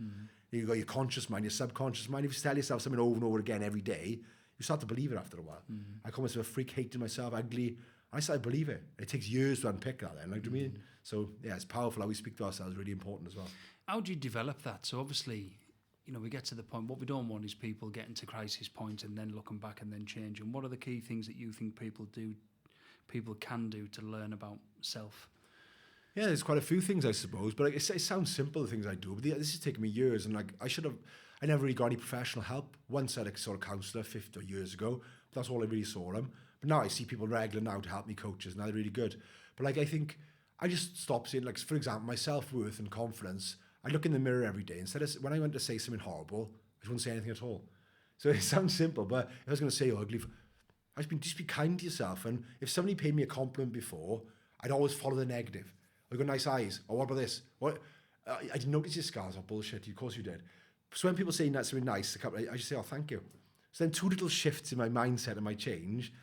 You've got your conscious mind, your subconscious mind. If you tell yourself something over and over again every day, you start to believe it after a while. I call myself a freak, hating myself, ugly. I started to believe it. It takes years to unpick that then, like, do you know what I mean? So yeah, it's powerful how we speak to ourselves, really important as well. How do you develop that? So obviously, you know, we get to the point, what we don't want is people getting to crisis point and then looking back and then changing. What are the key things that you think people can do to learn about self? Yeah, there's quite a few things, I suppose, but like, it sounds simple, the things I do, but this has taken me years, and like, I never really got any professional help. Once I had a sort of counsellor 50 years ago, but that's all I really saw them. But now I see people regular now to help me, coaches, and they're really good. But like, I think I just stopped saying, like, for example, my self-worth and confidence, I look in the mirror every day. Instead of, when I went to say something horrible, I just wouldn't say anything at all. So it sounds simple, but if I was going to say ugly, just be kind to yourself. And if somebody paid me a compliment before, I'd always follow the negative. I've got nice eyes. Oh, what about this? What? I didn't notice your scars. Oh, bullshit. Of course you did. So when people say that's something nice, I just say, oh, thank you. So then 2 little shifts in my mindset and my change,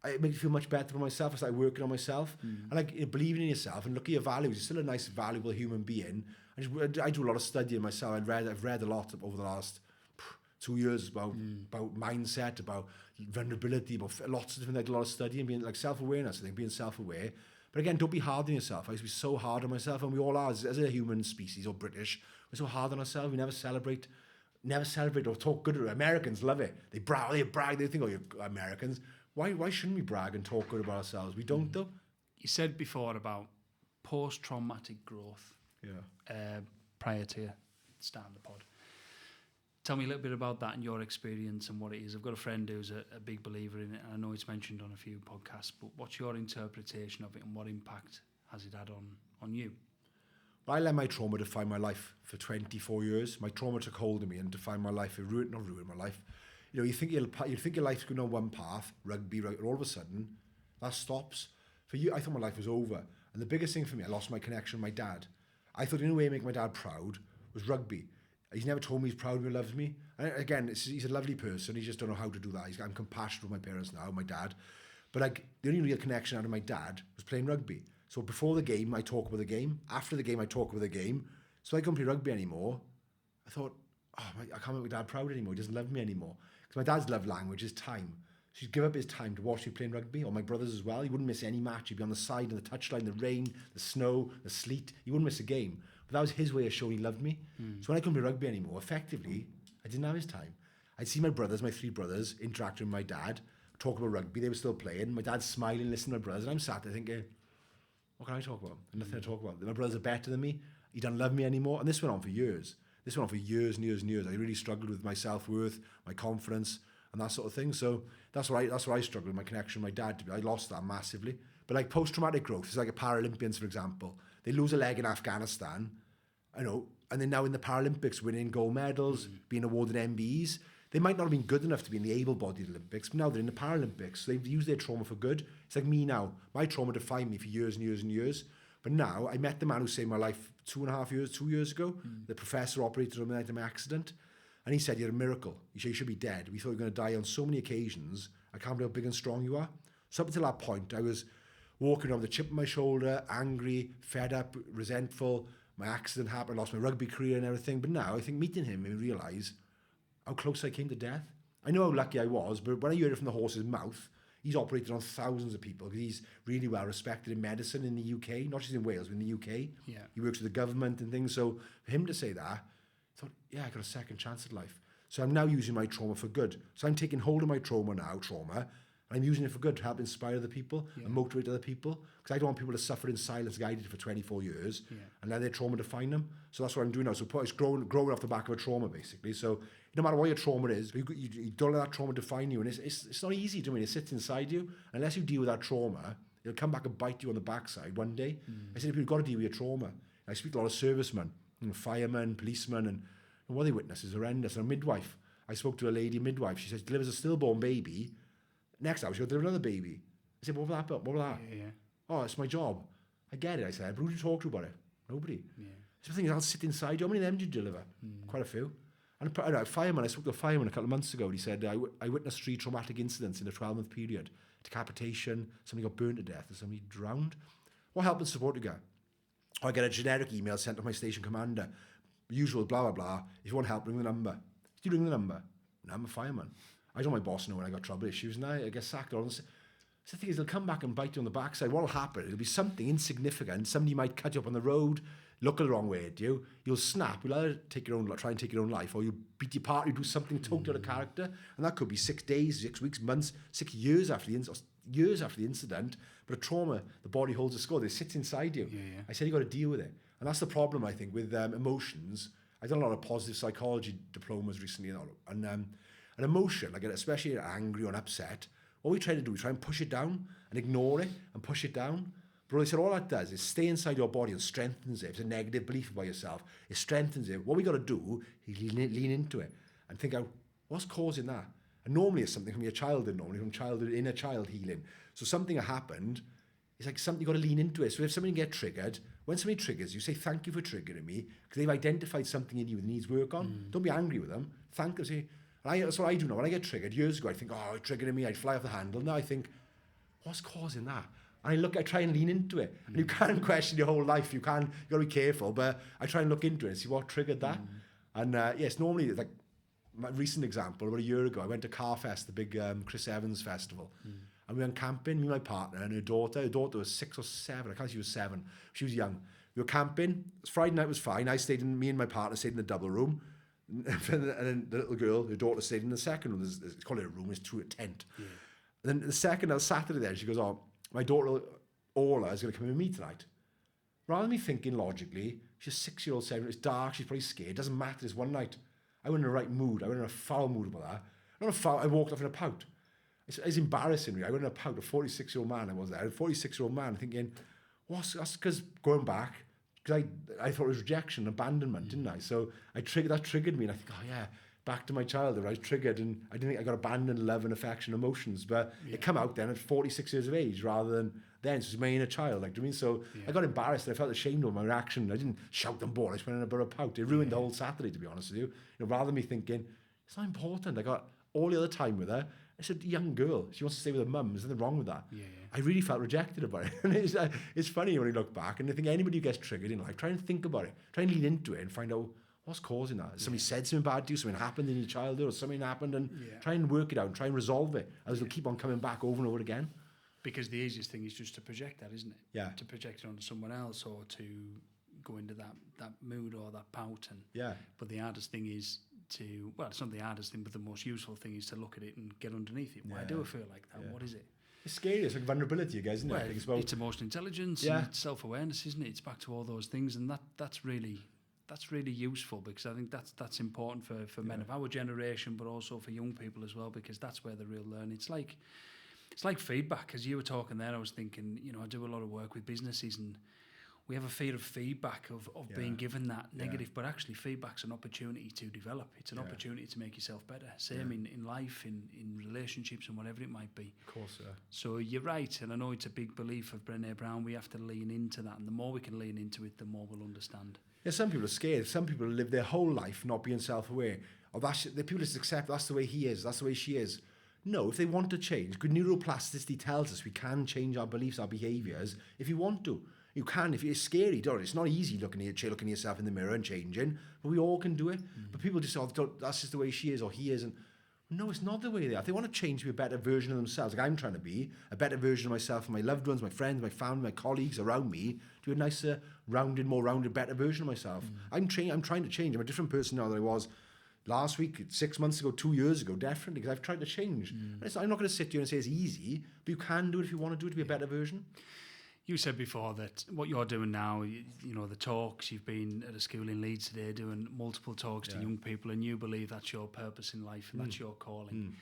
it makes me feel much better for myself. I started working on myself. And like, believing in yourself and look at your values. You're still a nice, valuable human being. I do a lot of studying myself. I've read a lot over the last 2 years about mindset, about vulnerability, about lots of different, like, a lot of studying, being like self-awareness, I think, being self-aware. But again, don't be hard on yourself. I used to be so hard on myself, and we all are, as a human species or British, we're so hard on ourselves. We never celebrate or talk good. Americans love it. They brag, they think, oh, you're Americans. Why shouldn't we brag and talk good about ourselves? We don't, though. You said before about post-traumatic growth. Yeah. Prior to starting the pod. Tell me a little bit about that and your experience and what it is. I've got a friend who's a big believer in it, and I know it's mentioned on a few podcasts, but what's your interpretation of it and what impact has it had on you? Well, I let my trauma define my life for 24 years. My trauma took hold of me and defined my life. It ruined my life. You know, you think your life's going on one path, rugby, right, and all of a sudden, that stops. For you, I thought my life was over. And the biggest thing for me, I lost my connection with my dad. I thought the only way to make my dad proud was rugby. He's never told me he's proud of me, loves me. And again, he's a lovely person. He just don't know how to do that. I'm compassionate with my parents now, my dad. But like, the only real connection out of my dad was playing rugby. So before the game, I talk about the game. After the game, I talk about the game. So I couldn't play rugby anymore. I thought, I can't make my dad proud anymore. He doesn't love me anymore. Because my dad's love language is time. So he'd give up his time to watch me playing rugby, or my brothers as well. He wouldn't miss any match. He'd be on the side, on the touchline, the rain, the snow, the sleet. He wouldn't miss a game. But that was his way of showing he loved me. So when I couldn't play rugby anymore, effectively, I didn't have his time. I'd see my 3 brothers, interacting with my dad, talk about rugby. They were still playing. My dad's smiling, listening to my brothers. And I'm sat there thinking, what can I talk about? Nothing to talk about. My brothers are better than me. He doesn't love me anymore. And this went on for years. This went on for years and years and years. I really struggled with my self-worth, my confidence, and that sort of thing. So that's where I struggled with my connection with my dad. I lost that massively. But like post-traumatic growth, it's like a Paralympians, for example. They lose a leg in Afghanistan, and they're now in the Paralympics winning gold medals, being awarded MBEs. They might not have been good enough to be in the able-bodied Olympics, but now they're in the Paralympics. So they've used their trauma for good. It's like me now. My trauma defined me for years and years and years. But now, I met the man who saved my life 2 years ago. The professor operated on me in my accident. And he said, you're a miracle. You should be dead. We thought you were going to die on so many occasions. I can't believe how big and strong you are. So up until that point, I was walking around with a chip on my shoulder, angry, fed up, resentful. My accident happened. I lost my rugby career and everything. But now, I think meeting him made me realise how close I came to death. I know how lucky I was, but when I heard it from the horse's mouth, he's operated on thousands of people because he's really well respected in medicine in the UK, not just in Wales, but in the UK. Yeah. He works with the government and things. So for him to say that, I thought, yeah, I got a second chance at life. So I'm now using my trauma for good. So I'm taking hold of my trauma now, and And I'm using it for good to help inspire other people and motivate other people. Because I don't want people to suffer in silence like I did for 24 years and let their trauma define them. So that's what I'm doing now. So it's growing off the back of a trauma, basically. So no matter what your trauma is, you don't let that trauma define you. And it's not easy to me. It sits inside you. Unless you deal with that trauma, it'll come back and bite you on the backside one day. I said, you've got to deal with your trauma. I speak to a lot of servicemen, firemen, policemen, and what they witness is horrendous. And a midwife, I spoke to a lady midwife. She says, delivers a stillborn baby. Next hour, she'll deliver another baby. I said, what was that? What was that? Yeah. Oh, it's my job. I get it, I said. But who do you talk to about it? Nobody. Yeah. So the thing is, I'll sit inside you. How many of them do you deliver? Quite a few. And a fireman, I spoke to a fireman a couple of months ago, and he said, I witnessed 3 traumatic incidents in a 12-month period. Decapitation, somebody got burned to death, and somebody drowned. What help and support do you get? Or I get a generic email sent to my station commander. Usual, blah, blah, blah. If you want help, ring the number. Do you ring the number? No, I'm a fireman. I don't want my boss know when I got trouble issues, and I get sacked. So the thing is, they'll come back and bite you on the backside. What will happen? It'll be something insignificant. Somebody might cut you up on the road, look the wrong way at you. You'll snap. You'll either try and take your own life, or you beat your partner, you do something totally out of character. And that could be 6 days, 6 weeks, months, 6 years after the incident. But a trauma, the body holds a score. It sits inside you. Yeah. I said, you got to deal with it. And that's the problem, I think, with emotions. I've done a lot of positive psychology diplomas recently, and an emotion, like especially angry or upset, what we try to do, we try and push it down and ignore it and push it down. But they said all that does is stay inside your body and strengthens it. If it's a negative belief about yourself, it strengthens it. What we got to do is lean into it and think out, what's causing that? And normally it's something from your childhood, from childhood, inner child healing. So something that happened, it's like something you got to lean into it. So if somebody gets triggered, when somebody triggers you, say, thank you for triggering me, because they've identified something in you that needs work on. Don't be angry with them. Thank them, say, that's what I do now. When I get triggered, years ago, I think, oh, it's triggering me, I'd fly off the handle. Now I think, what's causing that? And I try and lean into it. And you can't question your whole life. You got to be careful, but I try and look into it and see what triggered that. And yes, normally, like my recent example, about a year ago, I went to Carfest, the big Chris Evans festival. And we went camping, me and my partner and her daughter. Her daughter was 6 or 7. I can't see she was 7. She was young. We were camping. Friday night was fine. Me and my partner stayed in the double room. And then the little girl, her daughter, stayed in the second room. It's called it a room, it's true, a tent. Yeah. And then the second, on Saturday there, she goes, oh, my daughter, Orla, is going to come with me tonight. Rather than me thinking logically, she's a 6-year-old, 7, it's dark, she's probably scared, it doesn't matter, it's one night. I went in the right mood, I went in a foul mood about that. Not a foul, I walked off in a pout. It's embarrassing, really. I went in a pout, a 46-year-old man I was there, a 46-year-old man thinking, that's because going back, because I thought it was rejection, abandonment, didn't I? So that triggered me, and I think, oh yeah, back to my childhood, I was triggered, and I didn't think I got abandoned, love and affection, emotions, but it come out then at 46 years of age, rather than then, so it's my inner child, like, do you mean? So I got embarrassed, and I felt ashamed of my reaction. I didn't shout and bawl, I just went in a bit of a pout. It ruined the whole Saturday, to be honest with you. Rather than me thinking, it's not important, I got all the other time with her. It's a young girl, she wants to stay with her mum, there's nothing wrong with that. I really felt rejected about it. And it's funny when you look back, and I think anybody who gets triggered in life, try and think about it, try and lean into it and find out what's causing that. Somebody said something bad to you, something happened in your childhood, or something happened, and try and work it out and try and resolve it, as it'll keep on coming back over and over again. Because the easiest thing is just to project that, isn't it? Yeah. To project it onto someone else, or to go into that mood or that pout. But the hardest thing is it's not the hardest thing, but the most useful thing is to look at it and get underneath it. Why do I feel like that? What is it? It's scary. It's like vulnerability, guys, isn't it? It's emotional intelligence and it's self-awareness, isn't it? It's back to all those things, and that's really useful, because I think that's important for men of our generation, but also for young people as well, because that's where the real learn. It's like feedback. As you were talking there, I was thinking, I do a lot of work with businesses, and we have a fear of feedback, of being given that negative, but actually feedback's an opportunity to develop. It's an opportunity to make yourself better. Same in life, in relationships and whatever it might be. Of course, yeah. So you're right, and I know it's a big belief of Brené Brown. We have to lean into that, and the more we can lean into it, the more we'll understand. Yeah, some people are scared. Some people live their whole life not being self-aware. Or the people just accept that's the way he is, that's the way she is. No, if they want to change, good neuroplasticity tells us we can change our beliefs, our behaviours, if you want to. You can, if it's scary, don't it? It's not easy looking at yourself in the mirror and changing, but we all can do it. But people just say, that's just the way she is or he is. And no, it's not the way they are. If they want to change to be a better version of themselves, like I'm trying to be, a better version of myself and my loved ones, my friends, my family, my colleagues around me, to be a nicer, more rounded, better version of myself. I'm trying to change. I'm a different person now than I was last week, 6 months ago, 2 years ago, definitely, because I've tried to change. And I'm not going to sit here and say it's easy, but you can do it if you want to do it to be a better version. You said before that what you're doing now, you know, the talks, you've been at a school in Leeds today doing multiple talks to young people, and you believe that's your purpose in life and that's your calling.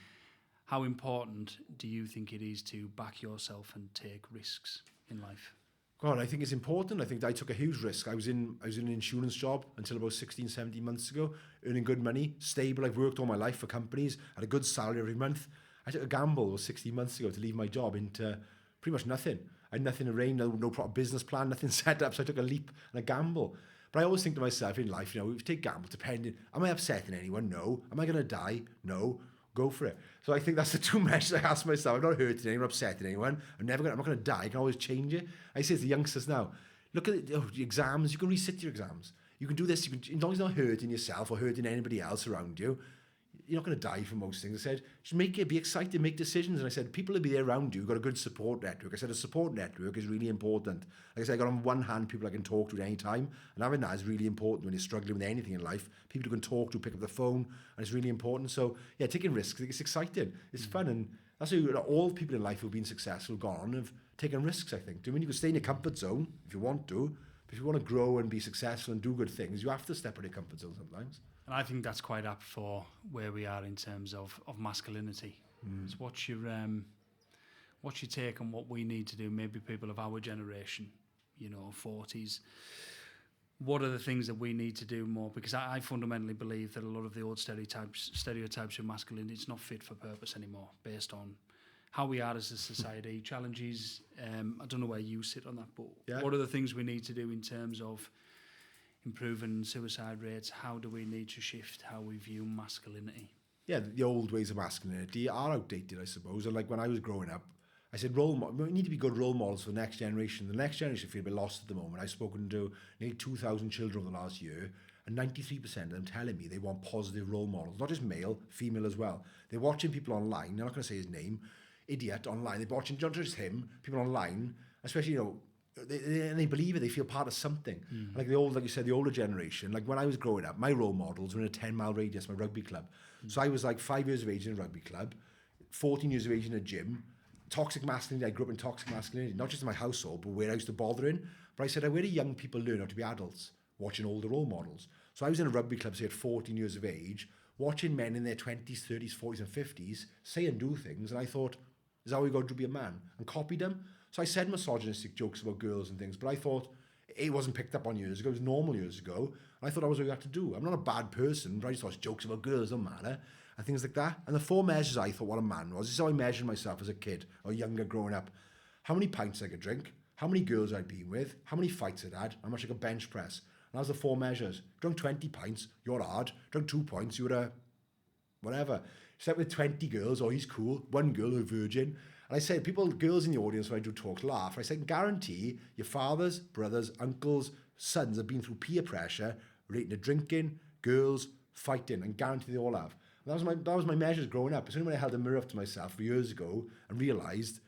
How important do you think it is to back yourself and take risks in life? God, I think it's important. I think I took a huge risk. I was in an insurance job until about 16, 17 months ago, earning good money, stable. I've worked all my life for companies, had a good salary every month. I took a gamble 16 months ago to leave my job into pretty much nothing. I had nothing arranged, no proper business plan, nothing set up, so I took a leap and a gamble. But I always think to myself in life, you know, if you take gamble, depending, am I upsetting anyone? No. Am I going to die? No. Go for it. So I think that's the two measures I ask myself. I'm not hurting anyone, upsetting anyone. I'm not going to die. I can always change it. I say to the youngsters now, look at the exams. You can resit your exams. You can do this. You can, as long as you're not hurting yourself or hurting anybody else around you, you're not going to die from most things. I said, just make it, be excited, make decisions. And I said, people will be there around you. You've got a good support network. I said, a support network is really important. Like I said, I got on one hand people I can talk to at any time. And having that is really important when you're struggling with anything in life. People you can talk to, pick up the phone, and it's really important. So, yeah, taking risks, I think it's exciting. It's fun. And that's how all people in life who've been successful gone on have taken risks, I think. Do you mean you can stay in your comfort zone if you want to? But if you want to grow and be successful and do good things, you have to step out of your comfort zone sometimes. And I think that's quite apt for where we are in terms of masculinity. So what's your take on what we need to do, maybe people of our generation, you know, 40s? What are the things that we need to do more? Because I fundamentally believe that a lot of the old stereotypes of masculinity, it's not fit for purpose anymore, based on how we are as a society, challenges. I don't know where you sit on that, but what are the things we need to do in terms of improving suicide rates? How do we need to shift how we view masculinity? Yeah, the old ways of masculinity are outdated, I suppose. And like when I was growing up, I said, we need to be good role models for the next generation. The next generation feel a bit lost at the moment. I've spoken to nearly 2,000 children over the last year, and 93% of them telling me they want positive role models, not just male, female as well. They're watching people online, I'm not going to say his name, idiot online. They're watching not just him, people online, especially, you know, they believe it, they feel part of something. Like like you said, the older generation, like when I was growing up, my role models were in a 10-mile radius, my rugby club. So I was like 5 years of age in a rugby club, 14 years of age in a gym, toxic masculinity. I grew up in toxic masculinity, not just in my household, but where I used to bother in. But I said, where do young people learn how to be adults? Watching older role models. So I was in a rugby club, say at 14 years of age, watching men in their 20s, 30s, 40s and 50s say and do things. And I thought, is that how we got to be a man? And copied them. So I said misogynistic jokes about girls and things, but I thought it wasn't picked up on years ago. It was normal years ago. And I thought that was what we had to do. I'm not a bad person, but I just thought jokes about girls don't matter. And things like that. And the 4 measures I thought what a man was. This is how I measured myself as a kid or younger growing up. How many pints I could drink, how many girls I'd been with, how many fights I'd had, how much I could bench press. And that was the 4 measures. Drunk 20 pints, you're hard. Drunk 2 pints, you're a whatever. Slept with 20 girls, oh, he's cool. 1 girl, a virgin. And I said, girls in the audience when I do talks laugh. I said, guarantee your fathers, brothers, uncles, sons have been through peer pressure relating to drinking, girls, fighting, and guarantee they all have. And that was my measures growing up. It's only when I held a mirror up to myself years ago and realised,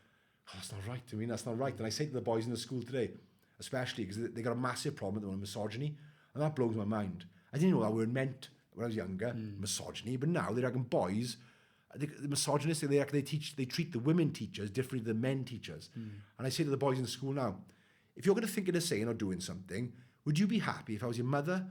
that's not right. I mean, that's not right. And I say to the boys in the school today, especially because they got a massive problem with misogyny, and that blows my mind. I didn't know that word meant when I was younger, misogyny, but now they reckon boys. The misogynistic, they treat the women teachers differently than men teachers. And I say to the boys in school now, if you're going to think of saying or doing something, would you be happy if I was your mother,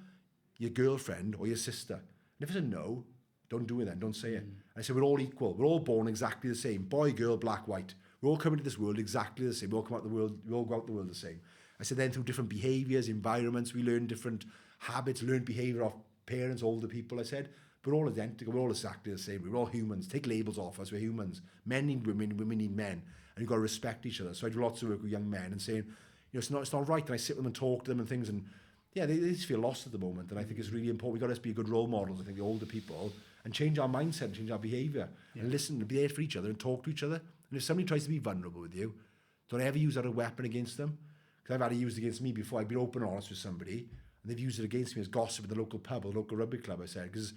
your girlfriend, or your sister? And if I said no, don't do it then, don't say it. And I said, we're all equal. We're all born exactly the same. Boy, girl, black, white. We're all coming to this world exactly the same. We all come out the world, we all go out the world the same. I said, then through different behaviours, environments, we learn different habits, learn behaviour of parents, older people, I said. We're all identical, we're all exactly the same. We're all humans. Take labels off us, we're humans. Men need women, women need men. And you've got to respect each other. So I do lots of work with young men and saying, you know, it's not right. And I sit with them and talk to them and things. And yeah, they just feel lost at the moment. And I think it's really important. We've got to be good role models, I think, the older people, and change our mindset and change our behaviour. And listen and be there for each other and talk to each other. And if somebody tries to be vulnerable with you, don't ever use that as a weapon against them. Because I've had it used against me before. I've been open and honest with somebody, and they've used it against me as gossip at the local pub or the local rugby club, I said. Because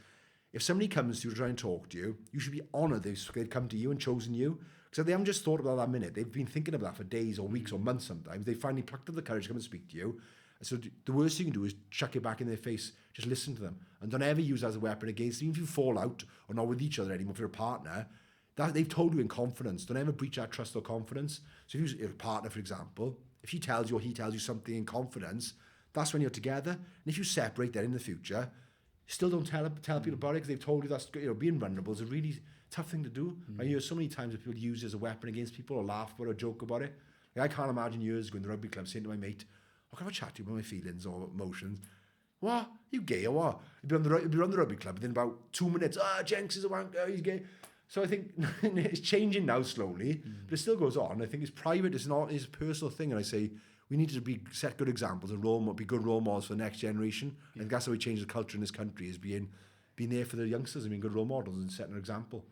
if somebody comes to you to try and talk to you, you should be honoured they've come to you and chosen you. Because they haven't just thought about that minute. They've been thinking of that for days or weeks or months sometimes. They finally plucked up the courage to come and speak to you. So the worst you can do is chuck it back in their face. Just listen to them. And don't ever use it as a weapon against them. Even if you fall out or not with each other anymore, if you're a partner, that they've told you in confidence. Don't ever breach that trust or confidence. So if you're a partner, for example, if she tells you or he tells you something in confidence, that's when you're together. And if you separate that in the future, still don't tell people about it because they've told you that's, being vulnerable is a really tough thing to do. I hear so many times that people use it as a weapon against people or laugh about it or joke about it. Like, I can't imagine years ago in the rugby club saying to my mate, "Oh, can I chat to you about my feelings or emotions?" "What? You gay or what?" You'd be on the rugby club within about 2 minutes. Jenks is a wanker, he's gay. So I think it's changing now slowly, but it still goes on. I think it's private, it's a personal thing. And I say, we need to set good examples and be good role models for the next generation. Yeah. And that's how we change the culture in this country, is being there for the youngsters and being good role models and setting an example.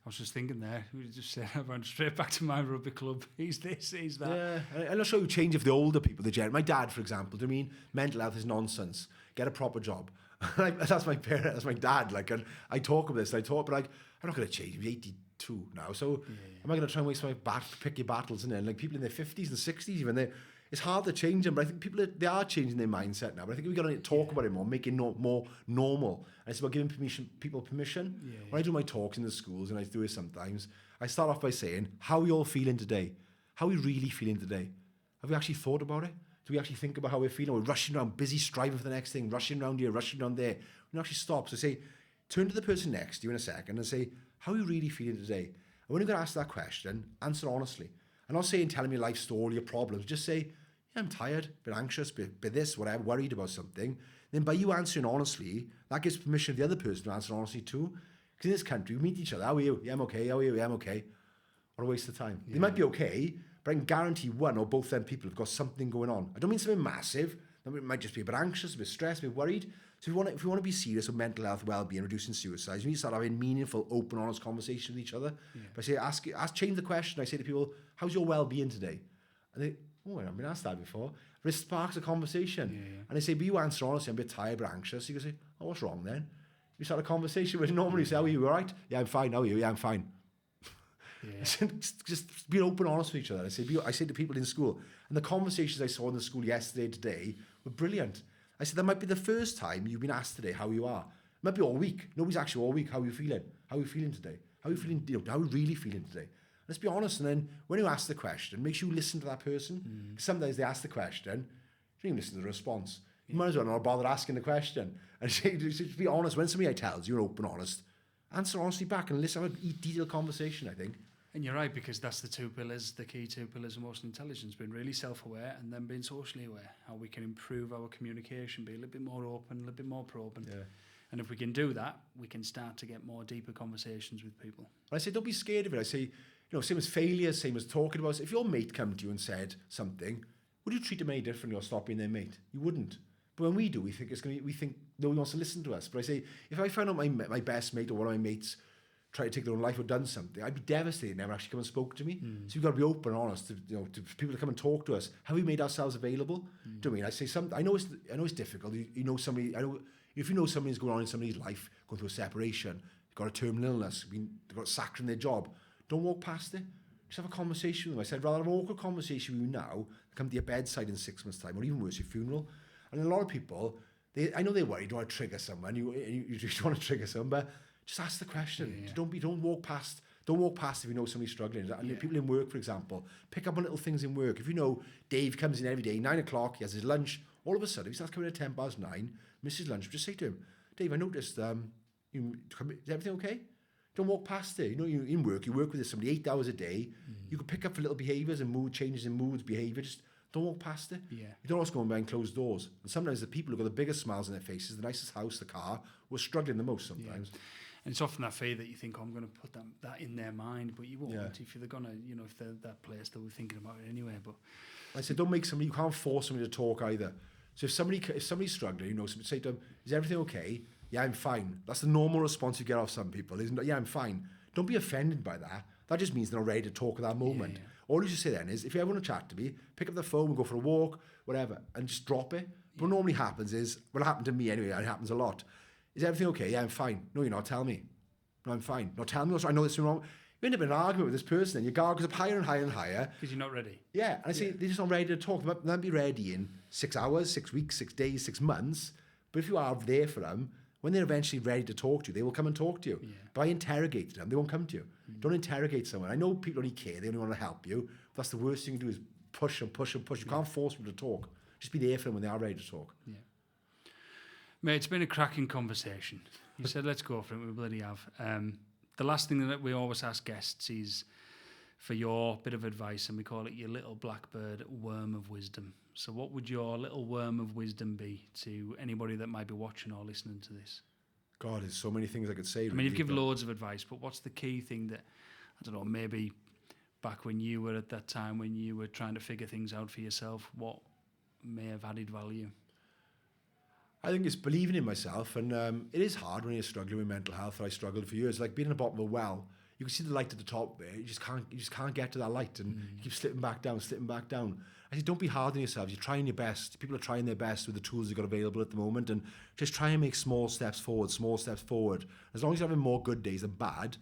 I was just thinking there, we just said, I went straight back to my rugby club. He's this, he's that. Yeah, and I'm not sure you change if the older people, my dad, for example, do you mean mental health is nonsense? Get a proper job. That's my parent, that's my dad. Like, and I talk about this, but like, I'm not going to change. He's 82 now, so am I going to try and waste my pick your battles? And then, like, people in their 50s and 60s, even it's hard to change them, but I think they are changing their mindset now. But I think we've got to talk about it more, make it more normal. And it's about giving people permission. Yeah. When I do my talks in the schools, and I do it sometimes, I start off by saying, how are you all feeling today? How are we really feeling today? Have we actually thought about it? Do we actually think about how we're feeling? We're rushing around, busy striving for the next thing, rushing around here, rushing around there. We actually stop. So say, turn to the person next to you in a second and say, how are you really feeling today? And when you're going to ask that question, answer honestly. I'm not saying telling me your life story, your problems. Just say, yeah, I'm tired, a bit anxious, bit this, whatever, worried about something. Then by you answering honestly, that gives permission to the other person to answer honestly too. Because in this country, we meet each other. How are you? Yeah, I'm okay. How are you? Yeah, I'm okay. What a waste of time. Yeah. They might be okay, but I can guarantee one or both them people have got something going on. I don't mean something massive. It might just be a bit anxious, a bit stressed, a bit worried. So if we want to be serious with mental health, well-being, reducing suicides, we need to start having meaningful, open, honest conversations with each other. Yeah. But I say, change the question. I say to people, how's your well-being today? And they, oh, I've been asked that before. But it sparks a conversation. Yeah. And I say, but you answer honestly, I'm a bit tired, but anxious. You can say, oh, what's wrong then? You start a conversation with normally say, how are you, all right? Yeah, I'm fine. How are you? Yeah, I'm fine. Yeah. Just be open, honest with each other. I say to people in school, and the conversations I saw in the school yesterday, today, were brilliant. I said, that might be the first time you've been asked today how you are. It might be all week. Nobody's actually all week. How are you feeling? How are you feeling today? How are you feeling? How are you really feeling today? Let's be honest. And then when you ask the question, make sure you listen to that person. Sometimes they ask the question, you don't even listen to the response. You might as well not bother asking the question. And just be honest. When somebody tells you, you're open, honest, answer honestly back and listen. Have a detailed conversation, I think. And you're right, because that's the key two pillars of emotional intelligence, being really self-aware and then being socially aware, how we can improve our communication, be a little bit more open, a little bit more probing. Yeah. And if we can do that, we can start to get more deeper conversations with people. I say, don't be scared of it. I say, same as failure, same as talking about it. If your mate come to you and said something, would you treat them any differently or stop being their mate? You wouldn't. But when we do, we think nobody wants to listen to us. But I say, if I found out my best mate or one of my mates tried to take their own life or done something, I'd be devastated. Never actually come and spoke to me. So you've got to be open and honest to people to come and talk to us. Have we made ourselves available? Do you know what I mean? I say something. I know it's difficult. You know somebody. If you know something's going on in somebody's life, going through a separation, got a terminal illness, they've got sacked from their job, don't walk past it. Just have a conversation with them. I said, rather have an awkward conversation with you now than come to your bedside in 6 months' time, or even worse, your funeral. And a lot of people, I know they're worried, you don't want to trigger someone, you just want to trigger someone, but just ask the question. Yeah. Don't walk past. Don't walk past if you know somebody's struggling. And people in work, for example, pick up on little things in work. If you know Dave comes in every day, 9 o'clock, he has his lunch. All of a sudden, if he starts coming at 9:10, misses lunch, just say to him, Dave, I noticed, is everything okay? Don't walk past it. You in work, you work with somebody 8 hours a day. You can pick up for little behaviours and mood changes in moods, behaviour. Just don't walk past it. Yeah. You don't always go behind closed doors. And sometimes the people who've got the biggest smiles on their faces, the nicest house, the car, were struggling the most sometimes. Yeah. And it's often that fear that you think, I'm going to put that in their mind, but you won't. Yeah. If they're going to, if they're that place, they'll be thinking about it anyway. But I said, don't make somebody, you can't force somebody to talk either. So if somebody's struggling, say to them, is everything okay? Yeah, I'm fine. That's the normal response you get off some people, isn't it? Yeah, I'm fine. Don't be offended by that. That just means they're not ready to talk at that moment. Yeah. All you should say then is, if you ever want to chat to me, pick up the phone and go for a walk, whatever, and just drop it. But what normally happens is, what happened to me anyway, it happens a lot. Is everything okay? Yeah, I'm fine. No, you're not. Tell me. No, I'm fine. No, tell me. I know this is wrong. You end up in an argument with this person, and your guard goes up higher and higher and higher. Because you're not ready. Yeah, and I say they're just not ready to talk. They might be ready in 6 hours, 6 weeks, 6 days, 6 months. But if you are there for them, when they're eventually ready to talk to you, they will come and talk to you. Yeah. By interrogating them, they won't come to you. Don't interrogate someone. I know people only care, they only want to help you. But that's the worst thing you can do is push and push and push. You can't force them to talk. Just be there for them when they are ready to talk. Yeah. Mate, it's been a cracking conversation. You said let's go for it, we bloody have. The last thing that we always ask guests is for your bit of advice, and we call it your little Blackbird worm of wisdom. So what would your little worm of wisdom be to anybody that might be watching or listening to this? God, there's so many things I could say. I mean, you've given loads of advice, but what's the key thing that, I don't know, maybe back when you were at that time, when you were trying to figure things out for yourself, what may have added value? I think it's believing in myself, and it is hard when you're struggling with mental health. I struggled for years. Like being in the bottom of a well, you can see the light at the top there. You just can't get to that light, and you keep slipping back down. I say, don't be hard on yourselves. You're trying your best. People are trying their best with the tools you've got available at the moment, and just try and make small steps forward. As long as you're having more good days than bad,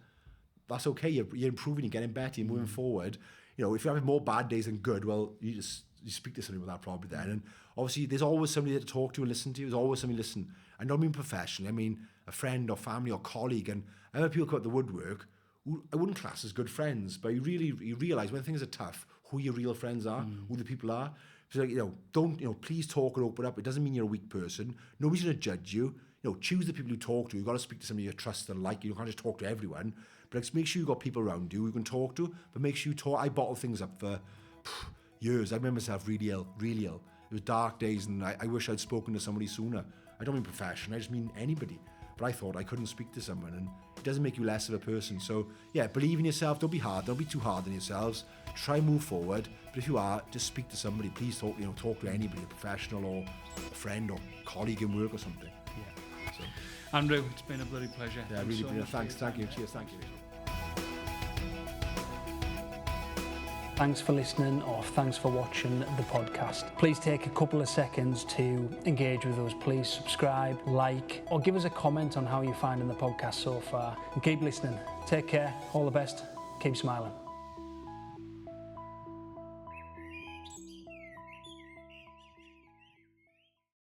that's okay. You're improving. You're getting better. You're moving forward. You know, if you're having more bad days than good, well, you speak to somebody with that probably then. And obviously, there's always somebody to talk to and listen to. There's always somebody to listen. I don't mean professionally. I mean a friend or family or colleague. And I know people come out the woodwork who I wouldn't class as good friends, but you realise when things are tough, who your real friends are, who the people are. So, like, please talk and open up. It doesn't mean you're a weak person. Nobody's going to judge you. Choose the people you talk to. You've got to speak to somebody you trust and like. You can't just talk to everyone. But make sure you've got people around you can talk to. But make sure you talk. I bottle things up for years. I remember myself really ill. It was dark days, and I wish I'd spoken to somebody sooner. I don't mean professional. I just mean anybody. But I thought I couldn't speak to someone, and it doesn't make you less of a person. So, yeah, believe in yourself. Don't be hard. Don't be too hard on yourselves. Try and move forward. But if you are, just speak to somebody. Please talk to anybody, a professional or a friend or colleague in work or something. Yeah. So, Andrew, it's been a bloody pleasure. Yeah, really been. Thanks. Thank you. Cheers. Thank you. Thanks for listening, or thanks for watching the podcast. Please take a couple of seconds to engage with us. Please subscribe, like, or give us a comment on how you're finding the podcast so far. And keep listening. Take care. All the best. Keep smiling.